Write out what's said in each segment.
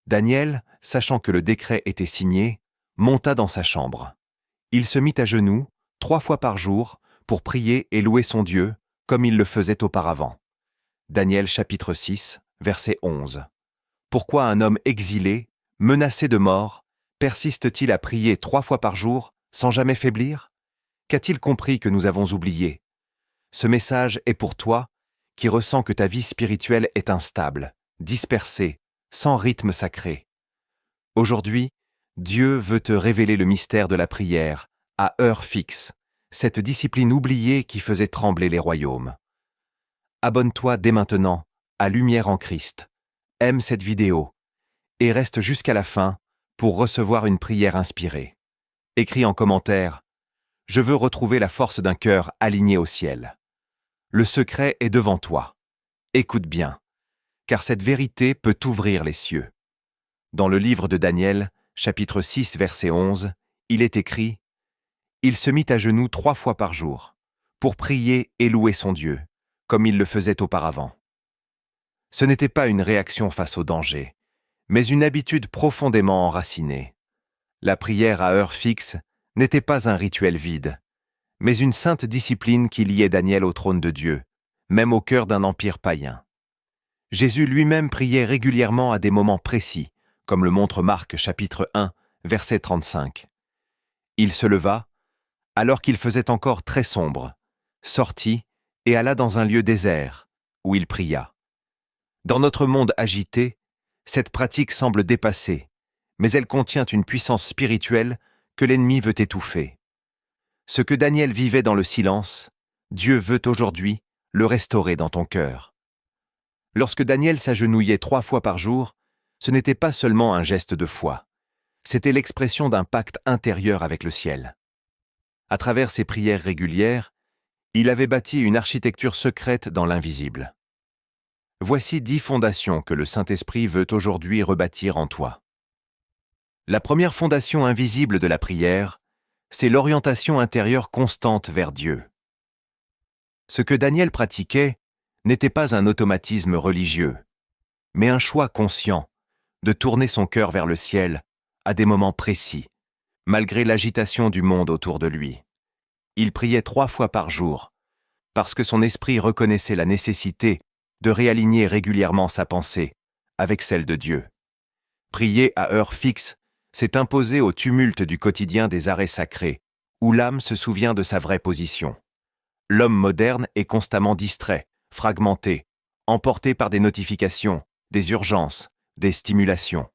Daniel, sachant que le décret était signé, monta dans sa chambre. Il se mit à genoux, 3 fois par jour, pour prier et louer son Dieu, comme il le faisait auparavant. Daniel chapitre 6, verset 11. Pourquoi un homme exilé, menacé de mort, persiste-t-il à prier 3 fois par jour, sans jamais faiblir? Qu'a-t-il compris que nous avons oublié? Ce message est pour toi, qui ressens que ta vie spirituelle est instable, dispersée, sans rythme sacré. Aujourd'hui, Dieu veut te révéler le mystère de la prière, à heure fixe, cette discipline oubliée qui faisait trembler les royaumes. Abonne-toi dès maintenant à Lumière en Christ. Aime cette vidéo et reste jusqu'à la fin pour recevoir une prière inspirée. Écris en commentaire « Je veux retrouver la force d'un cœur aligné au ciel ». Le secret est devant toi. Écoute bien, car cette vérité peut t'ouvrir les cieux. Dans le livre de Daniel, chapitre 6, verset 11, il est écrit « Il se mit à genoux 3 fois par jour, pour prier et louer son Dieu, comme il le faisait auparavant. » Ce n'était pas une réaction face au danger, mais une habitude profondément enracinée. La prière à heure fixe n'était pas un rituel vide, mais une sainte discipline qui liait Daniel au trône de Dieu, même au cœur d'un empire païen. Jésus lui-même priait régulièrement à des moments précis, comme le montre Marc chapitre 1, verset 35. Il se leva, alors qu'il faisait encore très sombre, sortit et alla dans un lieu désert, où il pria. Dans notre monde agité, cette pratique semble dépassée, mais elle contient une puissance spirituelle que l'ennemi veut étouffer. Ce que Daniel vivait dans le silence, Dieu veut aujourd'hui le restaurer dans ton cœur. Lorsque Daniel s'agenouillait 3 fois par jour, ce n'était pas seulement un geste de foi, c'était l'expression d'un pacte intérieur avec le ciel. À travers ses prières régulières, il avait bâti une architecture secrète dans l'invisible. Voici 10 fondations que le Saint-Esprit veut aujourd'hui rebâtir en toi. La première fondation invisible de la prière, c'est l'orientation intérieure constante vers Dieu. Ce que Daniel pratiquait n'était pas un automatisme religieux, mais un choix conscient de tourner son cœur vers le ciel à des moments précis, malgré l'agitation du monde autour de lui. Il priait 3 fois par jour, parce que son esprit reconnaissait la nécessité de réaligner régulièrement sa pensée avec celle de Dieu. Prier à heure fixe, c'est imposer au tumulte du quotidien des arrêts sacrés, où l'âme se souvient de sa vraie position. L'homme moderne est constamment distrait, fragmenté, emporté par des notifications, des urgences, des stimulations.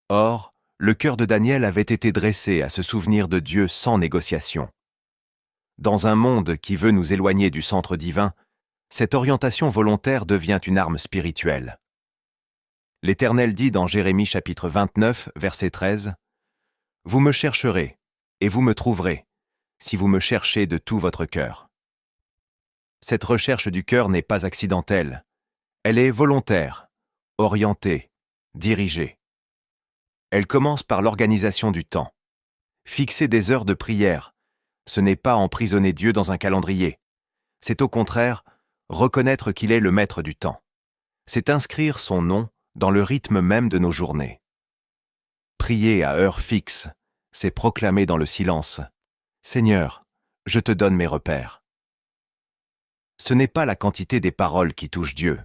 Or, le cœur de Daniel avait été dressé à se souvenir de Dieu sans négociation. Dans un monde qui veut nous éloigner du centre divin, cette orientation volontaire devient une arme spirituelle. L'Éternel dit dans Jérémie chapitre 29, verset 13, « Vous me chercherez, et vous me trouverez, si vous me cherchez de tout votre cœur. » Cette recherche du cœur n'est pas accidentelle, elle est volontaire, orientée, dirigée. Elle commence par l'organisation du temps. Fixer des heures de prière, ce n'est pas emprisonner Dieu dans un calendrier, c'est au contraire reconnaître qu'il est le maître du temps. C'est inscrire son nom dans le rythme même de nos journées. Prier à heure fixe, c'est proclamer dans le silence « Seigneur, je te donne mes repères ». Ce n'est pas la quantité des paroles qui touche Dieu,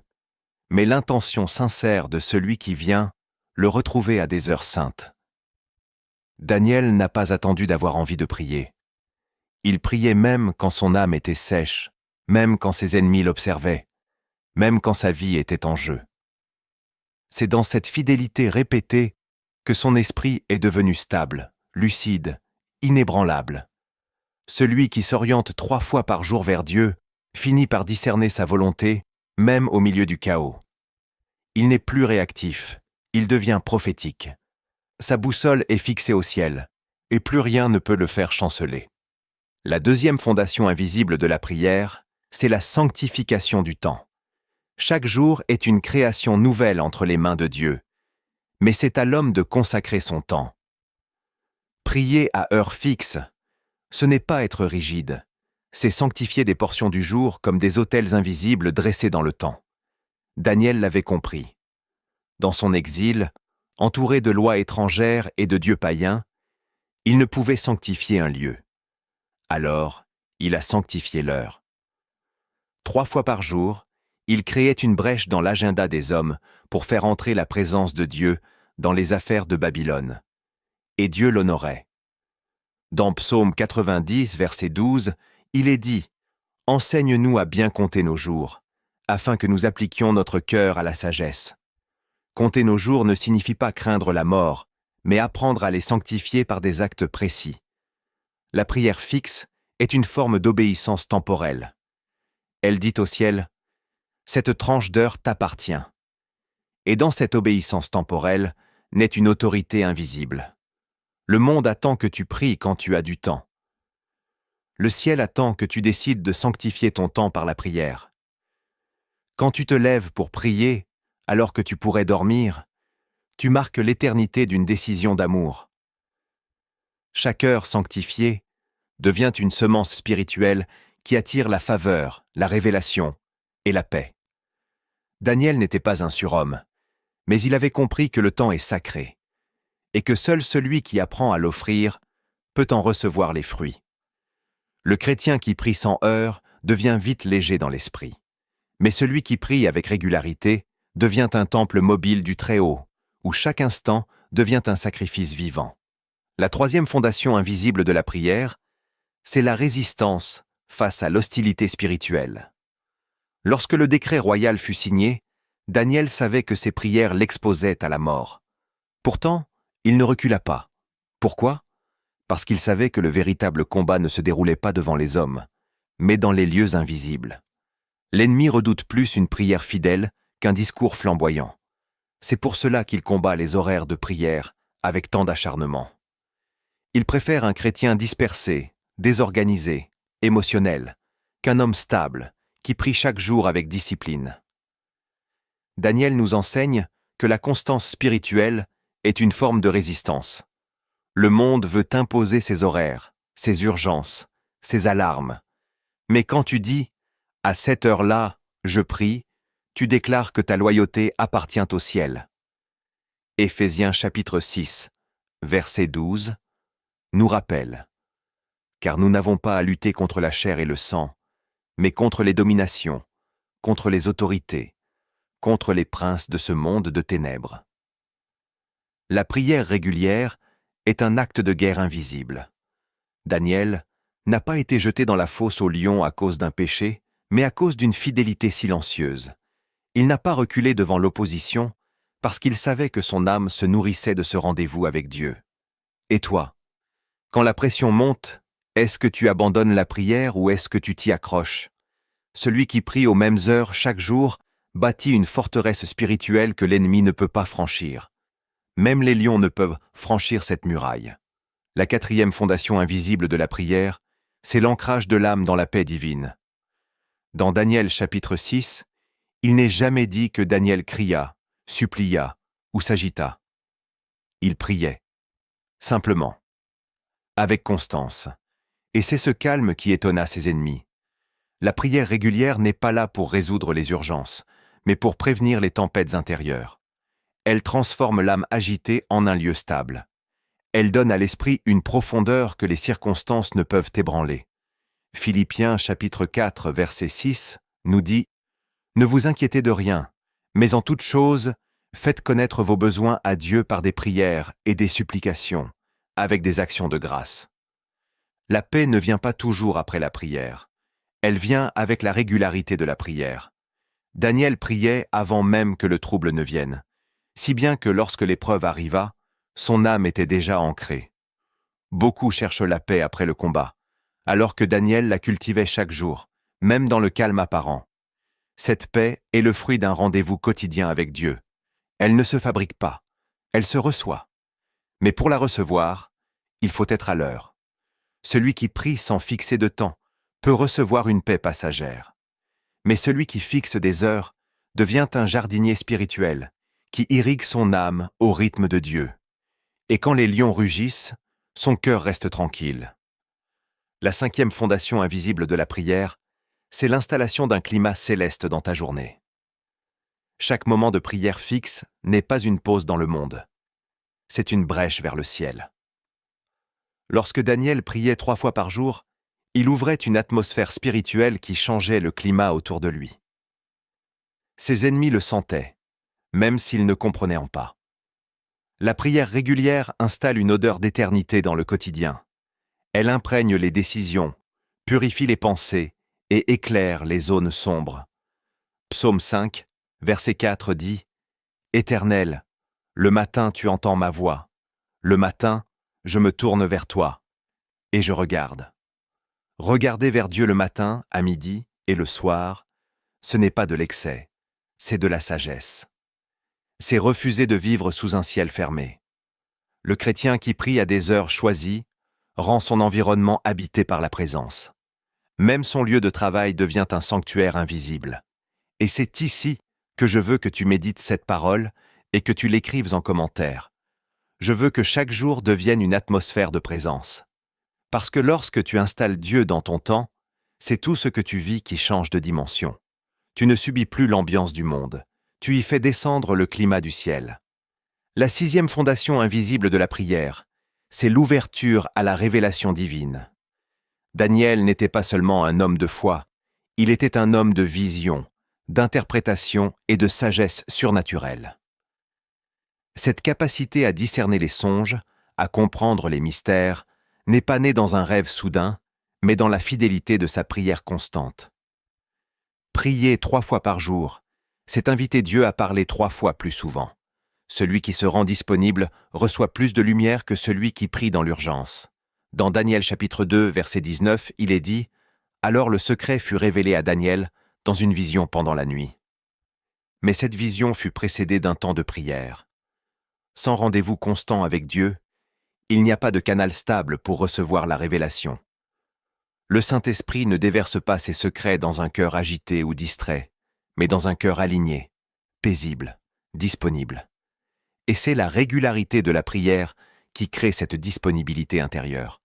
mais l'intention sincère de celui qui vient le retrouver à des heures saintes. Daniel n'a pas attendu d'avoir envie de prier. Il priait même quand son âme était sèche, même quand ses ennemis l'observaient, même quand sa vie était en jeu. C'est dans cette fidélité répétée que son esprit est devenu stable, lucide, inébranlable. Celui qui s'oriente 3 fois par jour vers Dieu finit par discerner sa volonté, même au milieu du chaos. Il n'est plus réactif, il devient prophétique. Sa boussole est fixée au ciel, et plus rien ne peut le faire chanceler. La deuxième fondation invisible de la prière, c'est la sanctification du temps. Chaque jour est une création nouvelle entre les mains de Dieu, mais c'est à l'homme de consacrer son temps. Prier à heure fixe, ce n'est pas être rigide, c'est sanctifier des portions du jour comme des autels invisibles dressés dans le temps. Daniel l'avait compris. Dans son exil, Entouré de lois étrangères et de dieux païens, il ne pouvait sanctifier un lieu. Alors, il a sanctifié l'heure. 3 fois par jour, il créait une brèche dans l'agenda des hommes pour faire entrer la présence de Dieu dans les affaires de Babylone. Et Dieu l'honorait. Dans Psaume 90, verset 12, il est dit « Enseigne-nous à bien compter nos jours, afin que nous appliquions notre cœur à la sagesse. » Compter nos jours ne signifie pas craindre la mort, mais apprendre à les sanctifier par des actes précis. La prière fixe est une forme d'obéissance temporelle. Elle dit au ciel « Cette tranche d'heure t'appartient. » Et dans cette obéissance temporelle naît une autorité invisible. Le monde attend que tu pries quand tu as du temps. Le ciel attend que tu décides de sanctifier ton temps par la prière. Quand tu te lèves pour prier, alors que tu pourrais dormir, tu marques l'éternité d'une décision d'amour. Chaque heure sanctifiée devient une semence spirituelle qui attire la faveur, la révélation et la paix. Daniel n'était pas un surhomme, mais il avait compris que le temps est sacré et que seul celui qui apprend à l'offrir peut en recevoir les fruits. Le chrétien qui prie sans heurts devient vite léger dans l'esprit, mais celui qui prie avec régularité devient un temple mobile du Très-Haut, où chaque instant devient un sacrifice vivant. La troisième fondation invisible de la prière, c'est la résistance face à l'hostilité spirituelle. Lorsque le décret royal fut signé, Daniel savait que ses prières l'exposaient à la mort. Pourtant, il ne recula pas. Pourquoi ? Parce qu'il savait que le véritable combat ne se déroulait pas devant les hommes, mais dans les lieux invisibles. L'ennemi redoute plus une prière fidèle qu'un discours flamboyant. C'est pour cela qu'il combat les horaires de prière avec tant d'acharnement. Il préfère un chrétien dispersé, désorganisé, émotionnel, qu'un homme stable, qui prie chaque jour avec discipline. Daniel nous enseigne que la constance spirituelle est une forme de résistance. Le monde veut imposer ses horaires, ses urgences, ses alarmes. Mais quand tu dis « à cette heure-là, je prie », tu déclares que ta loyauté appartient au ciel. Éphésiens chapitre 6, verset 12, nous rappelle « Car nous n'avons pas à lutter contre la chair et le sang, mais contre les dominations, contre les autorités, contre les princes de ce monde de ténèbres. » La prière régulière est un acte de guerre invisible. Daniel n'a pas été jeté dans la fosse au lion à cause d'un péché, mais à cause d'une fidélité silencieuse. Il n'a pas reculé devant l'opposition parce qu'il savait que son âme se nourrissait de ce rendez-vous avec Dieu. Et toi, quand la pression monte, est-ce que tu abandonnes la prière ou est-ce que tu t'y accroches ? Celui qui prie aux mêmes heures chaque jour bâtit une forteresse spirituelle que l'ennemi ne peut pas franchir. Même les lions ne peuvent franchir cette muraille. La quatrième fondation invisible de la prière, c'est l'ancrage de l'âme dans la paix divine. Dans Daniel chapitre 6, il n'est jamais dit que Daniel cria, supplia ou s'agita. Il priait, simplement, avec constance. Et c'est ce calme qui étonna ses ennemis. La prière régulière n'est pas là pour résoudre les urgences, mais pour prévenir les tempêtes intérieures. Elle transforme l'âme agitée en un lieu stable. Elle donne à l'esprit une profondeur que les circonstances ne peuvent ébranler. Philippiens chapitre 4, verset 6 nous dit « Ne vous inquiétez de rien, mais en toute chose, faites connaître vos besoins à Dieu par des prières et des supplications, avec des actions de grâce. » La paix ne vient pas toujours après la prière. Elle vient avec la régularité de la prière. Daniel priait avant même que le trouble ne vienne, si bien que lorsque l'épreuve arriva, son âme était déjà ancrée. Beaucoup cherchent la paix après le combat, alors que Daniel la cultivait chaque jour, même dans le calme apparent. Cette paix est le fruit d'un rendez-vous quotidien avec Dieu. Elle ne se fabrique pas, elle se reçoit. Mais pour la recevoir, il faut être à l'heure. Celui qui prie sans fixer de temps peut recevoir une paix passagère. Mais celui qui fixe des heures devient un jardinier spirituel qui irrigue son âme au rythme de Dieu. Et quand les lions rugissent, son cœur reste tranquille. La cinquième fondation invisible de la prière, c'est l'installation d'un climat céleste dans ta journée. Chaque moment de prière fixe n'est pas une pause dans le monde, c'est une brèche vers le ciel. Lorsque Daniel priait 3 fois par jour, il ouvrait une atmosphère spirituelle qui changeait le climat autour de lui. Ses ennemis le sentaient, même s'ils ne comprenaient pas. La prière régulière installe une odeur d'éternité dans le quotidien. Elle imprègne les décisions, purifie les pensées et éclaire les zones sombres. Psaume 5, verset 4 dit « Éternel, le matin tu entends ma voix. Le matin, je me tourne vers toi, et je regarde. » Regarder vers Dieu le matin, à midi et le soir, ce n'est pas de l'excès, c'est de la sagesse. C'est refuser de vivre sous un ciel fermé. Le chrétien qui prie à des heures choisies rend son environnement habité par la présence. Même son lieu de travail devient un sanctuaire invisible. Et c'est ici que je veux que tu médites cette parole et que tu l'écrives en commentaire. Je veux que chaque jour devienne une atmosphère de présence. Parce que lorsque tu installes Dieu dans ton temps, c'est tout ce que tu vis qui change de dimension. Tu ne subis plus l'ambiance du monde. Tu y fais descendre le climat du ciel. La 6e fondation invisible de la prière, c'est l'ouverture à la révélation divine. Daniel n'était pas seulement un homme de foi, il était un homme de vision, d'interprétation et de sagesse surnaturelle. Cette capacité à discerner les songes, à comprendre les mystères, n'est pas née dans un rêve soudain, mais dans la fidélité de sa prière constante. Prier 3 fois par jour, c'est inviter Dieu à parler 3 fois plus souvent. Celui qui se rend disponible reçoit plus de lumière que celui qui prie dans l'urgence. Dans Daniel chapitre 2, verset 19, il est dit « Alors le secret fut révélé à Daniel dans une vision pendant la nuit. » Mais cette vision fut précédée d'un temps de prière. Sans rendez-vous constant avec Dieu, il n'y a pas de canal stable pour recevoir la révélation. Le Saint-Esprit ne déverse pas ses secrets dans un cœur agité ou distrait, mais dans un cœur aligné, paisible, disponible. Et c'est la régularité de la prière qui crée cette disponibilité intérieure.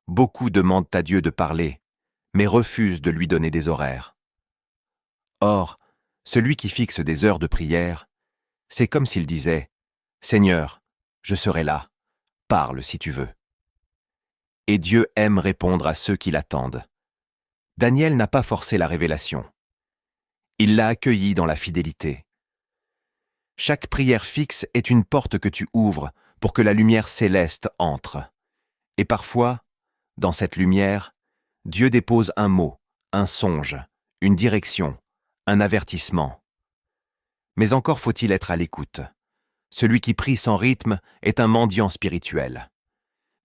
Beaucoup demandent à Dieu de parler, mais refusent de lui donner des horaires. Or, celui qui fixe des heures de prière, c'est comme s'il disait « Seigneur, je serai là, parle si tu veux. » Et Dieu aime répondre à ceux qui l'attendent. Daniel n'a pas forcé la révélation. Il l'a accueillie dans la fidélité. Chaque prière fixe est une porte que tu ouvres pour que la lumière céleste entre. Et parfois, dans cette lumière, Dieu dépose un mot, un songe, une direction, un avertissement. Mais encore faut-il être à l'écoute. Celui qui prie sans rythme est un mendiant spirituel.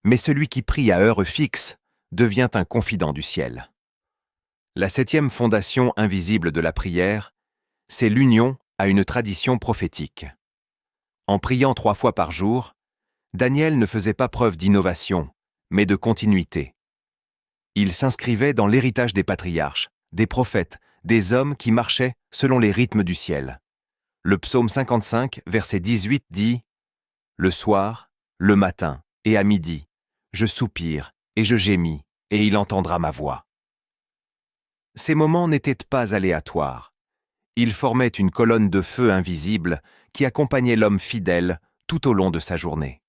Mais celui qui prie à heure fixe devient un confident du ciel. La 7e fondation invisible de la prière, c'est l'union à une tradition prophétique. En priant 3 fois par jour, Daniel ne faisait pas preuve d'innovation, mais de continuité. Il s'inscrivait dans l'héritage des patriarches, des prophètes, des hommes qui marchaient selon les rythmes du ciel. Le psaume 55, verset 18 dit « Le soir, le matin et à midi, je soupire et je gémis, et il entendra ma voix. » Ces moments n'étaient pas aléatoires. Ils formaient une colonne de feu invisible qui accompagnait l'homme fidèle tout au long de sa journée.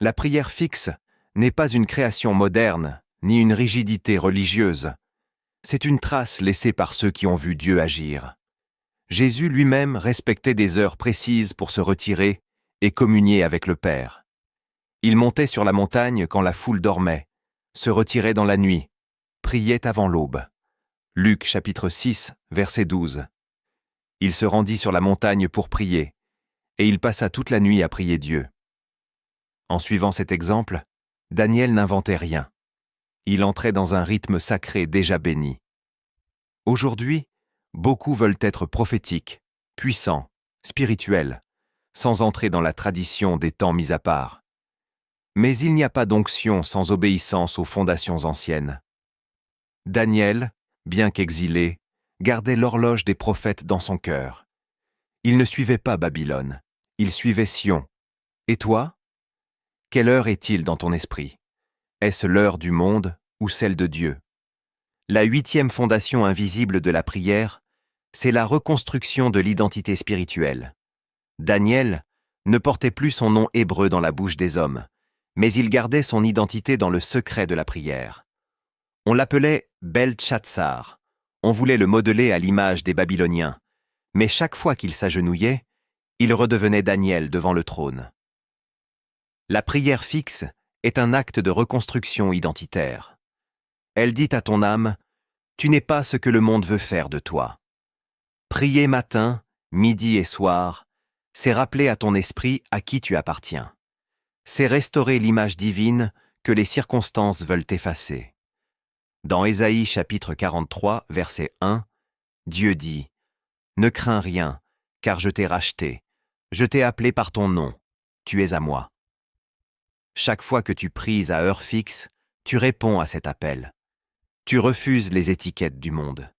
La prière fixe n'est pas une création moderne, ni une rigidité religieuse. C'est une trace laissée par ceux qui ont vu Dieu agir. Jésus lui-même respectait des heures précises pour se retirer et communier avec le Père. Il montait sur la montagne quand la foule dormait, se retirait dans la nuit, priait avant l'aube. Luc chapitre 6, verset 12. Il se rendit sur la montagne pour prier, et il passa toute la nuit à prier Dieu. En suivant cet exemple, Daniel n'inventait rien. Il entrait dans un rythme sacré déjà béni. Aujourd'hui, beaucoup veulent être prophétiques, puissants, spirituels, sans entrer dans la tradition des temps mis à part. Mais il n'y a pas d'onction sans obéissance aux fondations anciennes. Daniel, bien qu'exilé, gardait l'horloge des prophètes dans son cœur. Il ne suivait pas Babylone, il suivait Sion. Et toi? Quelle heure est-il dans ton esprit? Est-ce l'heure du monde ou celle de Dieu? La 8e fondation invisible de la prière, c'est la reconstruction de l'identité spirituelle. Daniel ne portait plus son nom hébreu dans la bouche des hommes, mais il gardait son identité dans le secret de la prière. On l'appelait Beltchatsar. On voulait le modeler à l'image des Babyloniens, mais chaque fois qu'il s'agenouillait, il redevenait Daniel devant le trône. La prière fixe est un acte de reconstruction identitaire. Elle dit à ton âme, « Tu n'es pas ce que le monde veut faire de toi. » Prier matin, midi et soir, c'est rappeler à ton esprit à qui tu appartiens. C'est restaurer l'image divine que les circonstances veulent effacer. Dans Ésaïe chapitre 43, verset 1, Dieu dit « Ne crains rien, car je t'ai racheté, je t'ai appelé par ton nom, tu es à moi. » Chaque fois que tu pries à heure fixe, tu réponds à cet appel. Tu refuses les étiquettes du monde.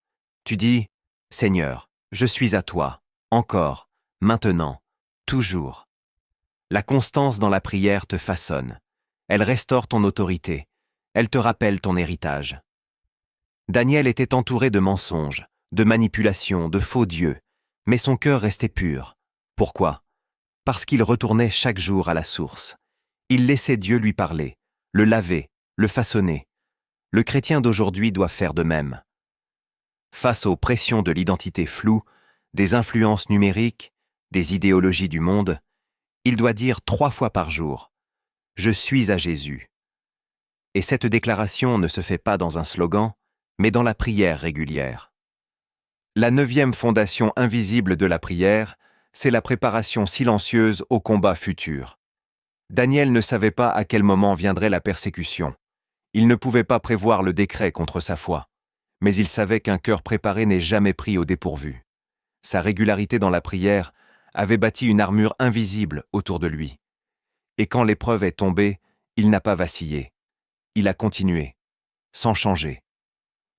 Tu dis « Seigneur, je suis à toi, encore, maintenant, toujours. » La constance dans la prière te façonne. Elle restaure ton autorité. Elle te rappelle ton héritage. Daniel était entouré de mensonges, de manipulations, de faux dieux, mais son cœur restait pur. Pourquoi? Parce qu'il retournait chaque jour à la source. Il laissait Dieu lui parler, le laver, le façonner. Le chrétien d'aujourd'hui doit faire de même. Face aux pressions de l'identité floue, des influences numériques, des idéologies du monde, il doit dire 3 fois par jour « Je suis à Jésus ». Et cette déclaration ne se fait pas dans un slogan, mais dans la prière régulière. La 9e fondation invisible de la prière, c'est la préparation silencieuse au combat futur. Daniel ne savait pas à quel moment viendrait la persécution. Il ne pouvait pas prévoir le décret contre sa foi, mais il savait qu'un cœur préparé n'est jamais pris au dépourvu. Sa régularité dans la prière avait bâti une armure invisible autour de lui. Et quand l'épreuve est tombée, il n'a pas vacillé. Il a continué, sans changer,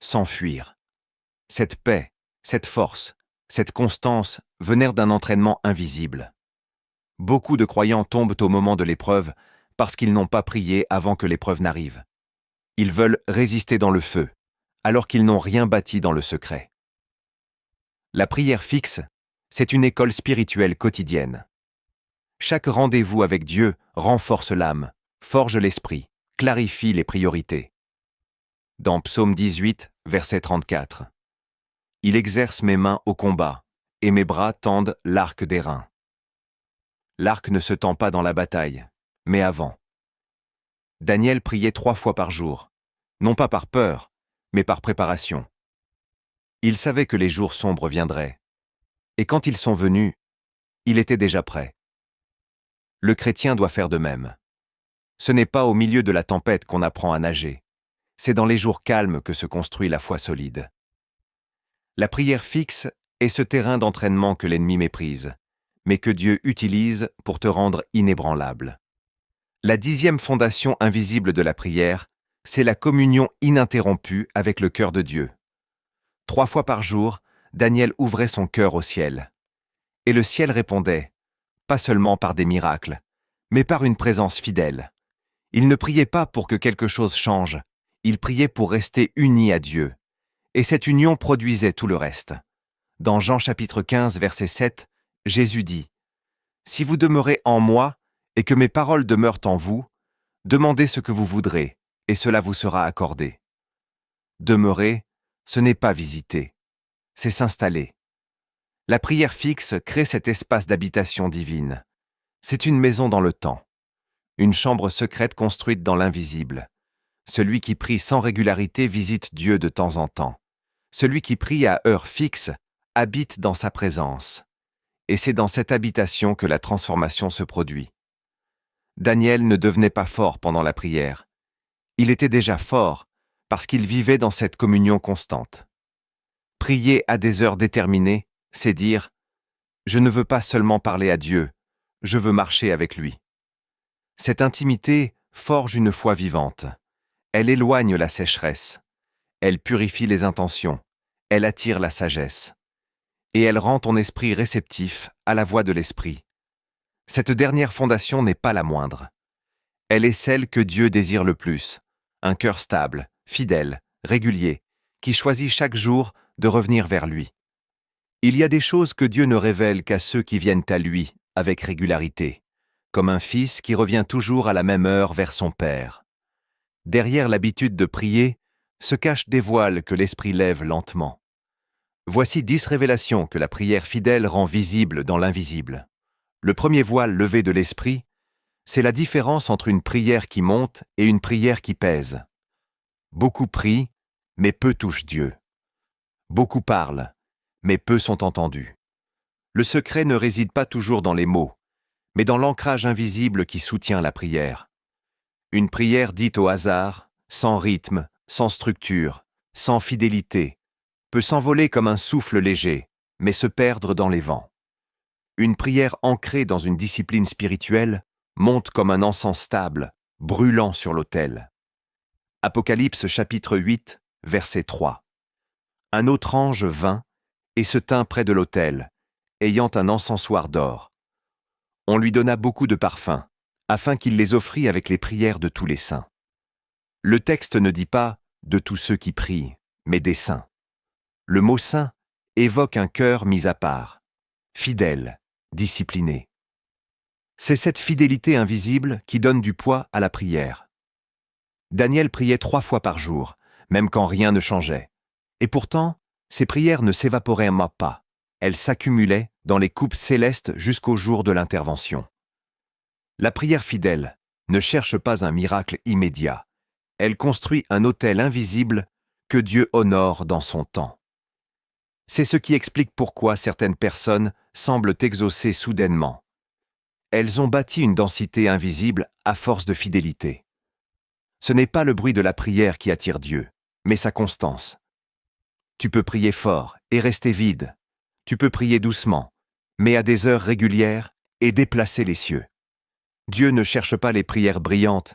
sans fuir. Cette paix, cette force, cette constance venèrent d'un entraînement invisible. Beaucoup de croyants tombent au moment de l'épreuve parce qu'ils n'ont pas prié avant que l'épreuve n'arrive. Ils veulent résister dans le feu, alors qu'ils n'ont rien bâti dans le secret. La prière fixe, c'est une école spirituelle quotidienne. Chaque rendez-vous avec Dieu renforce l'âme, forge l'esprit, clarifie les priorités. Dans Psaume 18, verset 34. « Il exerce mes mains au combat, et mes bras tendent l'arc d'airain. » L'arc ne se tend pas dans la bataille, mais avant. Daniel priait 3 fois par jour, non pas par peur, mais par préparation. Il savait que les jours sombres viendraient, et quand ils sont venus, il était déjà prêt. Le chrétien doit faire de même. Ce n'est pas au milieu de la tempête qu'on apprend à nager, c'est dans les jours calmes que se construit la foi solide. La prière fixe est ce terrain d'entraînement que l'ennemi méprise, mais que Dieu utilise pour te rendre inébranlable. La 10e fondation invisible de la prière, c'est la communion ininterrompue avec le cœur de Dieu. 3 fois par jour, Daniel ouvrait son cœur au ciel. Et le ciel répondait, pas seulement par des miracles, mais par une présence fidèle. Il ne priait pas pour que quelque chose change, il priait pour rester uni à Dieu. Et cette union produisait tout le reste. Dans Jean chapitre 15, verset 7, Jésus dit « Si vous demeurez en moi et que mes paroles demeurent en vous, demandez ce que vous voudrez, et cela vous sera accordé. » Demeurer, ce n'est pas visiter, c'est s'installer. La prière fixe crée cet espace d'habitation divine. C'est une maison dans le temps, une chambre secrète construite dans l'invisible. Celui qui prie sans régularité visite Dieu de temps en temps. Celui qui prie à heure fixe habite dans sa présence. Et c'est dans cette habitation que la transformation se produit. Daniel ne devenait pas fort pendant la prière. Il était déjà fort parce qu'il vivait dans cette communion constante. Prier à des heures déterminées, c'est dire « Je ne veux pas seulement parler à Dieu, je veux marcher avec lui. » Cette intimité forge une foi vivante. Elle éloigne la sécheresse. Elle purifie les intentions. Elle attire la sagesse. Et elle rend ton esprit réceptif à la voix de l'esprit. Cette dernière fondation n'est pas la moindre. Elle est celle que Dieu désire le plus. Un cœur stable, fidèle, régulier, qui choisit chaque jour de revenir vers lui. Il y a des choses que Dieu ne révèle qu'à ceux qui viennent à lui avec régularité. comme un fils qui revient toujours à la même heure vers son père. Derrière l'habitude de prier se cachent des voiles que l'esprit lève lentement. Voici 10 révélations que la prière fidèle rend visibles dans l'invisible. Le premier voile levé de l'esprit, c'est la différence entre une prière qui monte et une prière qui pèse. Beaucoup prient, mais peu touchent Dieu. Beaucoup parlent, mais peu sont entendus. Le secret ne réside pas toujours dans les mots, mais dans l'ancrage invisible qui soutient la prière. Une prière dite au hasard, sans rythme, sans structure, sans fidélité, peut s'envoler comme un souffle léger, mais se perdre dans les vents. Une prière ancrée dans une discipline spirituelle monte comme un encens stable, brûlant sur l'autel. Apocalypse chapitre 8, verset 3. Un autre ange vint et se tint près de l'autel, ayant un encensoir d'or. On lui donna beaucoup de parfums, afin qu'il les offrît avec les prières de tous les saints. Le texte ne dit pas « de tous ceux qui prient », mais des saints. Le mot « saint » évoque un cœur mis à part, fidèle, discipliné. C'est cette fidélité invisible qui donne du poids à la prière. Daniel priait 3 fois par jour, même quand rien ne changeait. Et pourtant, ses prières ne s'évaporaient pas. Elles s'accumulaient dans les coupes célestes jusqu'au jour de l'intervention. La prière fidèle ne cherche pas un miracle immédiat. Elle construit un autel invisible que Dieu honore dans son temps. C'est ce qui explique pourquoi certaines personnes semblent exaucer soudainement. Elles ont bâti une densité invisible à force de fidélité. Ce n'est pas le bruit de la prière qui attire Dieu, mais sa constance. Tu peux prier fort et rester vide. Tu peux prier doucement, mais à des heures régulières et déplacer les cieux. Dieu ne cherche pas les prières brillantes,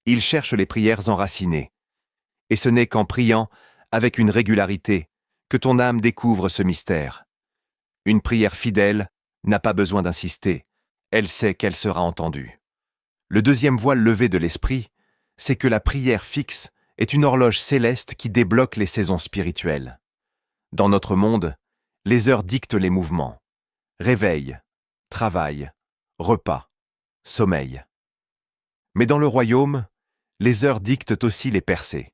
il cherche les prières enracinées. Et ce n'est qu'en priant avec une régularité que ton âme découvre ce mystère. Une prière fidèle n'a pas besoin d'insister, elle sait qu'elle sera entendue. Le deuxième voile levé de l'esprit, c'est que la prière fixe est une horloge céleste qui débloque les saisons spirituelles. Dans notre monde, les heures dictent les mouvements. Réveil, travail, repas, sommeil. Mais dans le royaume, les heures dictent aussi les percées.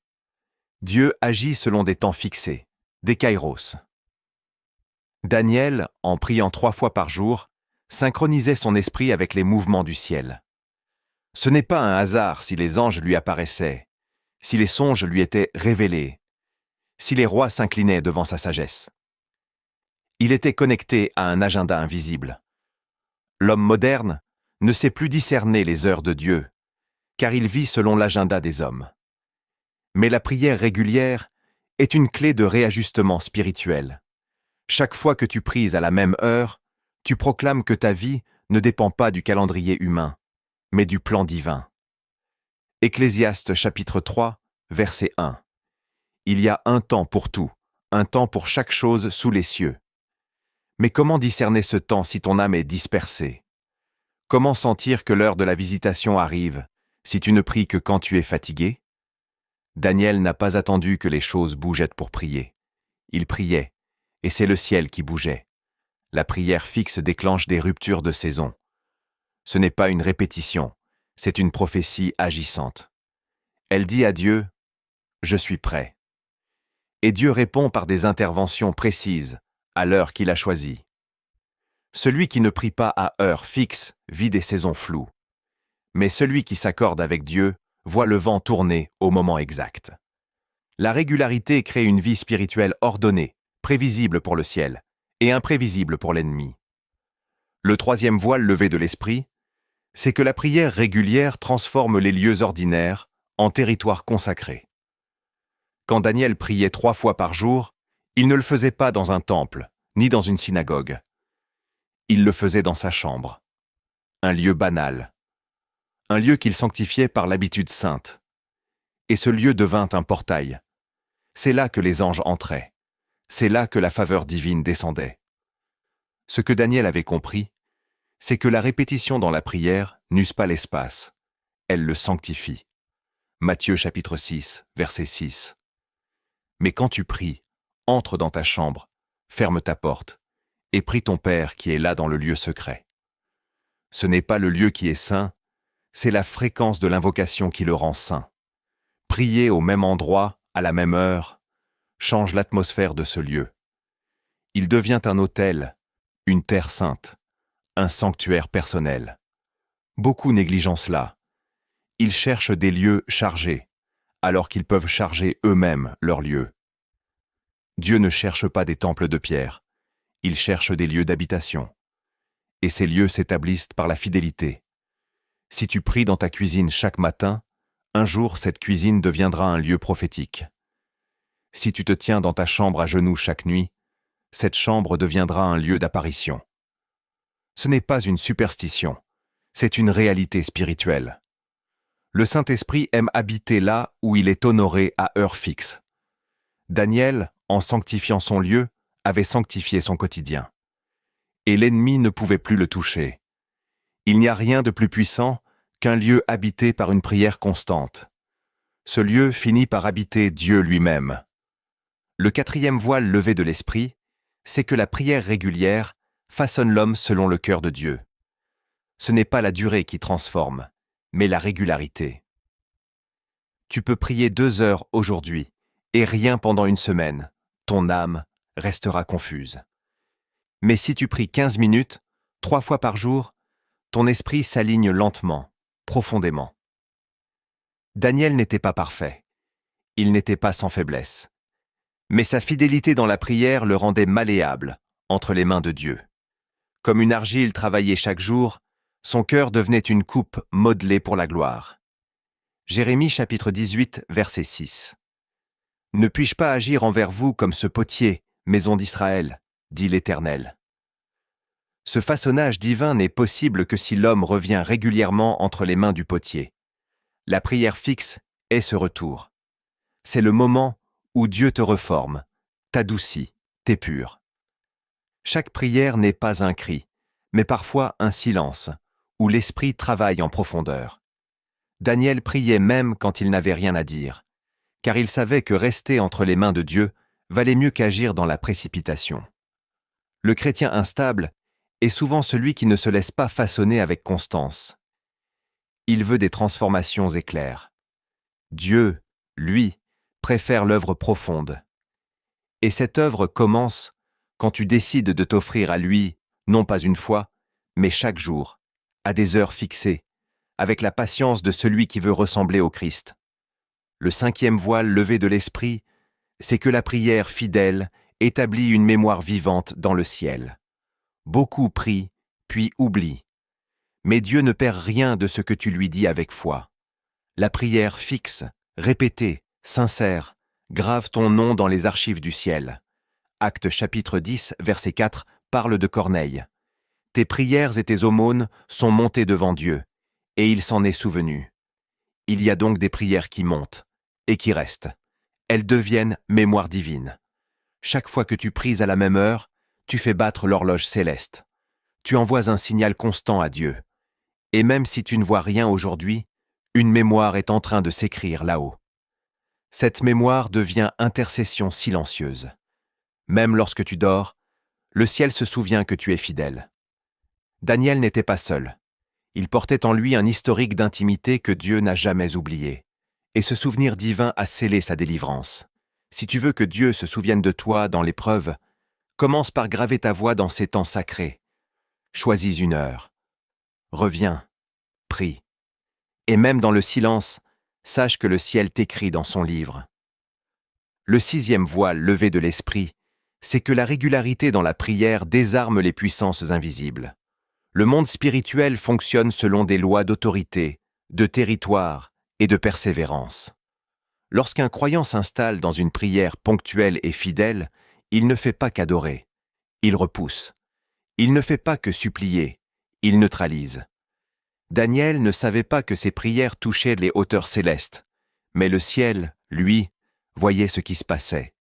Dieu agit selon des temps fixés, des kairos. Daniel, en priant 3 fois par jour, synchronisait son esprit avec les mouvements du ciel. Ce n'est pas un hasard si les anges lui apparaissaient, si les songes lui étaient révélés, si les rois s'inclinaient devant sa sagesse. Il était connecté à un agenda invisible. L'homme moderne ne sait plus discerner les heures de Dieu, car il vit selon l'agenda des hommes. Mais la prière régulière est une clé de réajustement spirituel. Chaque fois que tu pries à la même heure, tu proclames que ta vie ne dépend pas du calendrier humain, mais du plan divin. Ecclésiaste chapitre 3, verset 1. Il y a un temps pour tout, un temps pour chaque chose sous les cieux. Mais comment discerner ce temps si ton âme est dispersée? Comment sentir que l'heure de la visitation arrive, si tu ne pries que quand tu es fatigué? Daniel n'a pas attendu que les choses bougeaient pour prier. Il priait, et c'est le ciel qui bougeait. La prière fixe déclenche des ruptures de saison. Ce n'est pas une répétition, c'est une prophétie agissante. Elle dit à Dieu, « Je suis prêt ». Et Dieu répond par des interventions précises, à l'heure qu'il a choisie. Celui qui ne prie pas à heure fixe vit des saisons floues. Mais celui qui s'accorde avec Dieu voit le vent tourner au moment exact. La régularité crée une vie spirituelle ordonnée, prévisible pour le ciel, et imprévisible pour l'ennemi. Le troisième voile levé de l'esprit, c'est que la prière régulière transforme les lieux ordinaires en territoires consacrés. Quand Daniel priait 3 fois par jour, il ne le faisait pas dans un temple, ni dans une synagogue. Il le faisait dans sa chambre, un lieu banal, un lieu qu'il sanctifiait par l'habitude sainte. Et ce lieu devint un portail. C'est là que les anges entraient. C'est là que la faveur divine descendait. Ce que Daniel avait compris, c'est que la répétition dans la prière n'use pas l'espace. Elle le sanctifie. Matthieu chapitre 6, verset 6. Mais quand tu pries, entre dans ta chambre, ferme ta porte, et prie ton Père qui est là dans le lieu secret. Ce n'est pas le lieu qui est saint, c'est la fréquence de l'invocation qui le rend saint. Prier au même endroit, à la même heure, change l'atmosphère de ce lieu. Il devient un autel, une terre sainte, un sanctuaire personnel. Beaucoup négligent cela. Ils cherchent des lieux chargés, alors qu'ils peuvent charger eux-mêmes leurs lieux. Dieu ne cherche pas des temples de pierre, il cherche des lieux d'habitation. Et ces lieux s'établissent par la fidélité. Si tu pries dans ta cuisine chaque matin, un jour cette cuisine deviendra un lieu prophétique. Si tu te tiens dans ta chambre à genoux chaque nuit, cette chambre deviendra un lieu d'apparition. Ce n'est pas une superstition, c'est une réalité spirituelle. Le Saint-Esprit aime habiter là où il est honoré à heure fixe. Daniel, en sanctifiant son lieu, avait sanctifié son quotidien. Et l'ennemi ne pouvait plus le toucher. Il n'y a rien de plus puissant qu'un lieu habité par une prière constante. Ce lieu finit par habiter Dieu lui-même. Le quatrième voile levé de l'esprit, c'est que la prière régulière façonne l'homme selon le cœur de Dieu. Ce n'est pas la durée qui transforme, mais la régularité. Tu peux prier 2 heures aujourd'hui, et rien pendant une semaine, ton âme restera confuse. Mais si tu pries 15 minutes, 3 fois par jour, ton esprit s'aligne lentement, profondément. Daniel n'était pas parfait. Il n'était pas sans faiblesse. Mais sa fidélité dans la prière le rendait malléable entre les mains de Dieu. Comme une argile travaillée chaque jour, son cœur devenait une coupe modelée pour la gloire. Jérémie chapitre 18, verset 6. « Ne puis-je pas agir envers vous comme ce potier, maison d'Israël, dit l'Éternel. » Ce façonnage divin n'est possible que si l'homme revient régulièrement entre les mains du potier. La prière fixe est ce retour. C'est le moment où Dieu te reforme, t'adoucit, t'épure. Chaque prière n'est pas un cri, mais parfois un silence, où l'esprit travaille en profondeur. Daniel priait même quand il n'avait rien à dire, car il savait que rester entre les mains de Dieu valait mieux qu'agir dans la précipitation. Le chrétien instable est souvent celui qui ne se laisse pas façonner avec constance. Il veut des transformations éclairs. Dieu, lui, préfère l'œuvre profonde. Et cette œuvre commence quand tu décides de t'offrir à lui, non pas une fois, mais chaque jour, à des heures fixées, avec la patience de celui qui veut ressembler au Christ. Le 5e voile levé de l'esprit, c'est que la prière fidèle établit une mémoire vivante dans le ciel. Beaucoup prient, puis oublient. Mais Dieu ne perd rien de ce que tu lui dis avec foi. La prière fixe, répétée, sincère, grave ton nom dans les archives du ciel. Actes chapitre 10, verset 4, parle de Corneille. Tes prières et tes aumônes sont montées devant Dieu, et il s'en est souvenu. Il y a donc des prières qui montent, et qui restent. Elles deviennent mémoire divine. Chaque fois que tu pries à la même heure, tu fais battre l'horloge céleste. Tu envoies un signal constant à Dieu. Et même si tu ne vois rien aujourd'hui, une mémoire est en train de s'écrire là-haut. Cette mémoire devient intercession silencieuse. Même lorsque tu dors, le ciel se souvient que tu es fidèle. Daniel n'était pas seul. Il portait en lui un historique d'intimité que Dieu n'a jamais oublié. Et ce souvenir divin a scellé sa délivrance. Si tu veux que Dieu se souvienne de toi dans l'épreuve, commence par graver ta voix dans ces temps sacrés. Choisis une heure. Reviens, prie. Et même dans le silence, sache que le ciel t'écrit dans son livre. Le 6e voile levé de l'esprit, c'est que la régularité dans la prière désarme les puissances invisibles. Le monde spirituel fonctionne selon des lois d'autorité, de territoire et de persévérance. Lorsqu'un croyant s'installe dans une prière ponctuelle et fidèle, il ne fait pas qu'adorer, il repousse. Il ne fait pas que supplier, il neutralise. Daniel ne savait pas que ses prières touchaient les hauteurs célestes, mais le ciel, lui, voyait ce qui se passait.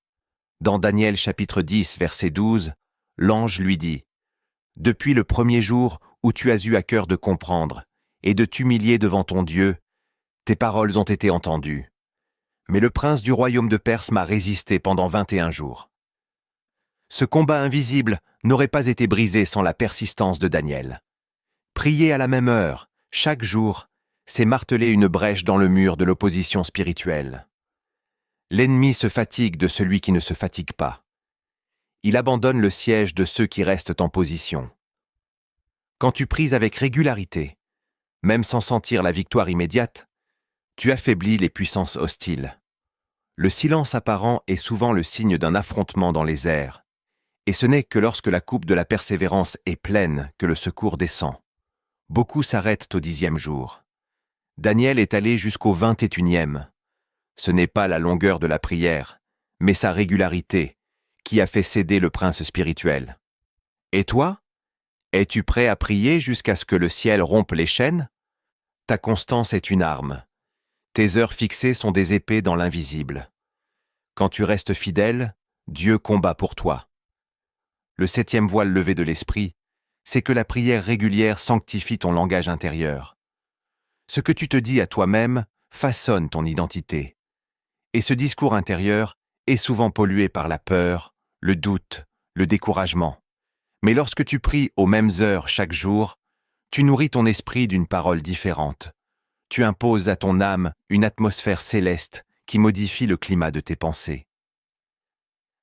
Dans Daniel chapitre 10, verset 12, l'ange lui dit « Depuis le premier jour où tu as eu à cœur de comprendre et de t'humilier devant ton Dieu, tes paroles ont été entendues. Mais le prince du royaume de Perse m'a résisté pendant 21 jours. » Ce combat invisible n'aurait pas été brisé sans la persistance de Daniel. Prier à la même heure, chaque jour, c'est marteler une brèche dans le mur de l'opposition spirituelle. L'ennemi se fatigue de celui qui ne se fatigue pas. Il abandonne le siège de ceux qui restent en position. Quand tu pries avec régularité, même sans sentir la victoire immédiate, tu affaiblis les puissances hostiles. Le silence apparent est souvent le signe d'un affrontement dans les airs, et ce n'est que lorsque la coupe de la persévérance est pleine que le secours descend. Beaucoup s'arrêtent au 10e jour. Daniel est allé jusqu'au 21e. Ce n'est pas la longueur de la prière, mais sa régularité, qui a fait céder le prince spirituel. Et toi? Es-tu prêt à prier jusqu'à ce que le ciel rompe les chaînes? Ta constance est une arme. Tes heures fixées sont des épées dans l'invisible. Quand tu restes fidèle, Dieu combat pour toi. Le 7e voile levé de l'esprit, c'est que la prière régulière sanctifie ton langage intérieur. Ce que tu te dis à toi-même façonne ton identité. Et ce discours intérieur est souvent pollué par la peur, le doute, le découragement. Mais lorsque tu pries aux mêmes heures chaque jour, tu nourris ton esprit d'une parole différente. Tu imposes à ton âme une atmosphère céleste qui modifie le climat de tes pensées.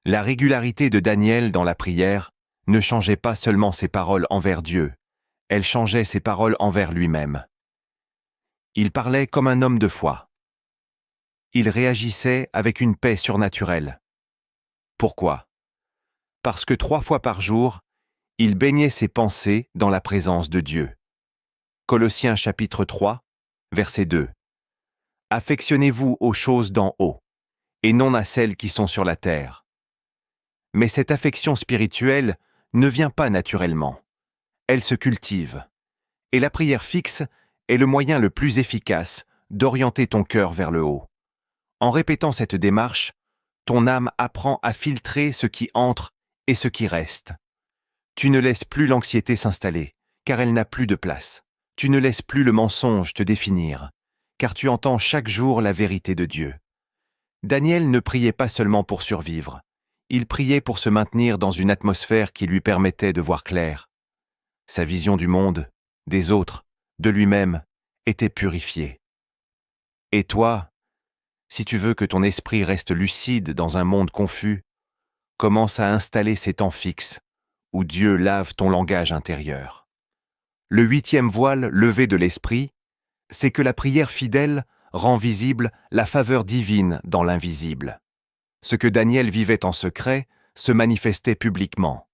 La régularité de Daniel dans la prière ne changeait pas seulement ses paroles envers Dieu, elle changeait ses paroles envers lui-même. Il parlait comme un homme de foi. Il réagissait avec une paix surnaturelle. Pourquoi? Parce que 3 fois par jour, il baignait ses pensées dans la présence de Dieu. Colossiens chapitre 3, verset 2. Affectionnez-vous aux choses d'en haut, et non à celles qui sont sur la terre. Mais cette affection spirituelle ne vient pas naturellement. Elle se cultive. Et la prière fixe est le moyen le plus efficace d'orienter ton cœur vers le haut. En répétant cette démarche, ton âme apprend à filtrer ce qui entre et ce qui reste. Tu ne laisses plus l'anxiété s'installer, car elle n'a plus de place. Tu ne laisses plus le mensonge te définir, car tu entends chaque jour la vérité de Dieu. Daniel ne priait pas seulement pour survivre, il priait pour se maintenir dans une atmosphère qui lui permettait de voir clair. Sa vision du monde, des autres, de lui-même, était purifiée. Et toi, si tu veux que ton esprit reste lucide dans un monde confus, commence à installer ces temps fixes, où Dieu lave ton langage intérieur. Le 8e voile levé de l'esprit, c'est que la prière fidèle rend visible la faveur divine dans l'invisible. Ce que Daniel vivait en secret se manifestait publiquement.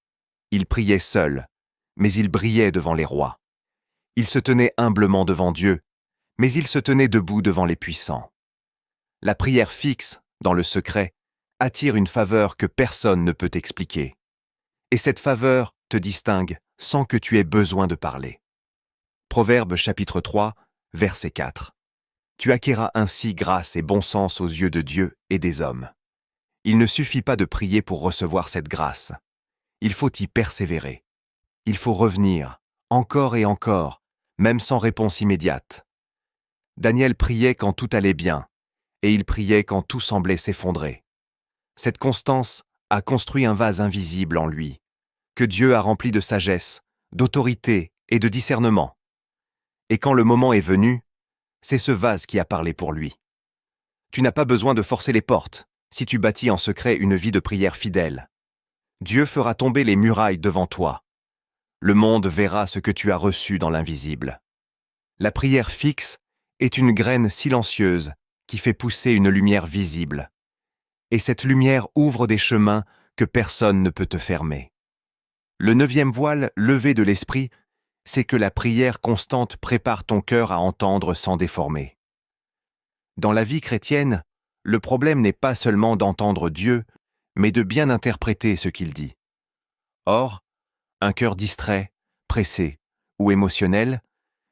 Il priait seul, mais il brillait devant les rois. Il se tenait humblement devant Dieu, mais il se tenait debout devant les puissants. La prière fixe, dans le secret, attire une faveur que personne ne peut expliquer. Et cette faveur te distingue sans que tu aies besoin de parler. Proverbe chapitre 3, verset 4. Tu acquéras ainsi grâce et bon sens aux yeux de Dieu et des hommes. Il ne suffit pas de prier pour recevoir cette grâce. Il faut y persévérer. Il faut revenir, encore et encore, même sans réponse immédiate. Daniel priait quand tout allait bien, et il priait quand tout semblait s'effondrer. Cette constance a construit un vase invisible en lui, que Dieu a rempli de sagesse, d'autorité et de discernement. Et quand le moment est venu, c'est ce vase qui a parlé pour lui. Tu n'as pas besoin de forcer les portes, si tu bâtis en secret une vie de prière fidèle. Dieu fera tomber les murailles devant toi. Le monde verra ce que tu as reçu dans l'invisible. La prière fixe est une graine silencieuse qui fait pousser une lumière visible. Et cette lumière ouvre des chemins que personne ne peut te fermer. Le 9e voile levé de l'esprit, c'est que la prière constante prépare ton cœur à entendre sans déformer. Dans la vie chrétienne, le problème n'est pas seulement d'entendre Dieu, mais de bien interpréter ce qu'il dit. Or, un cœur distrait, pressé ou émotionnel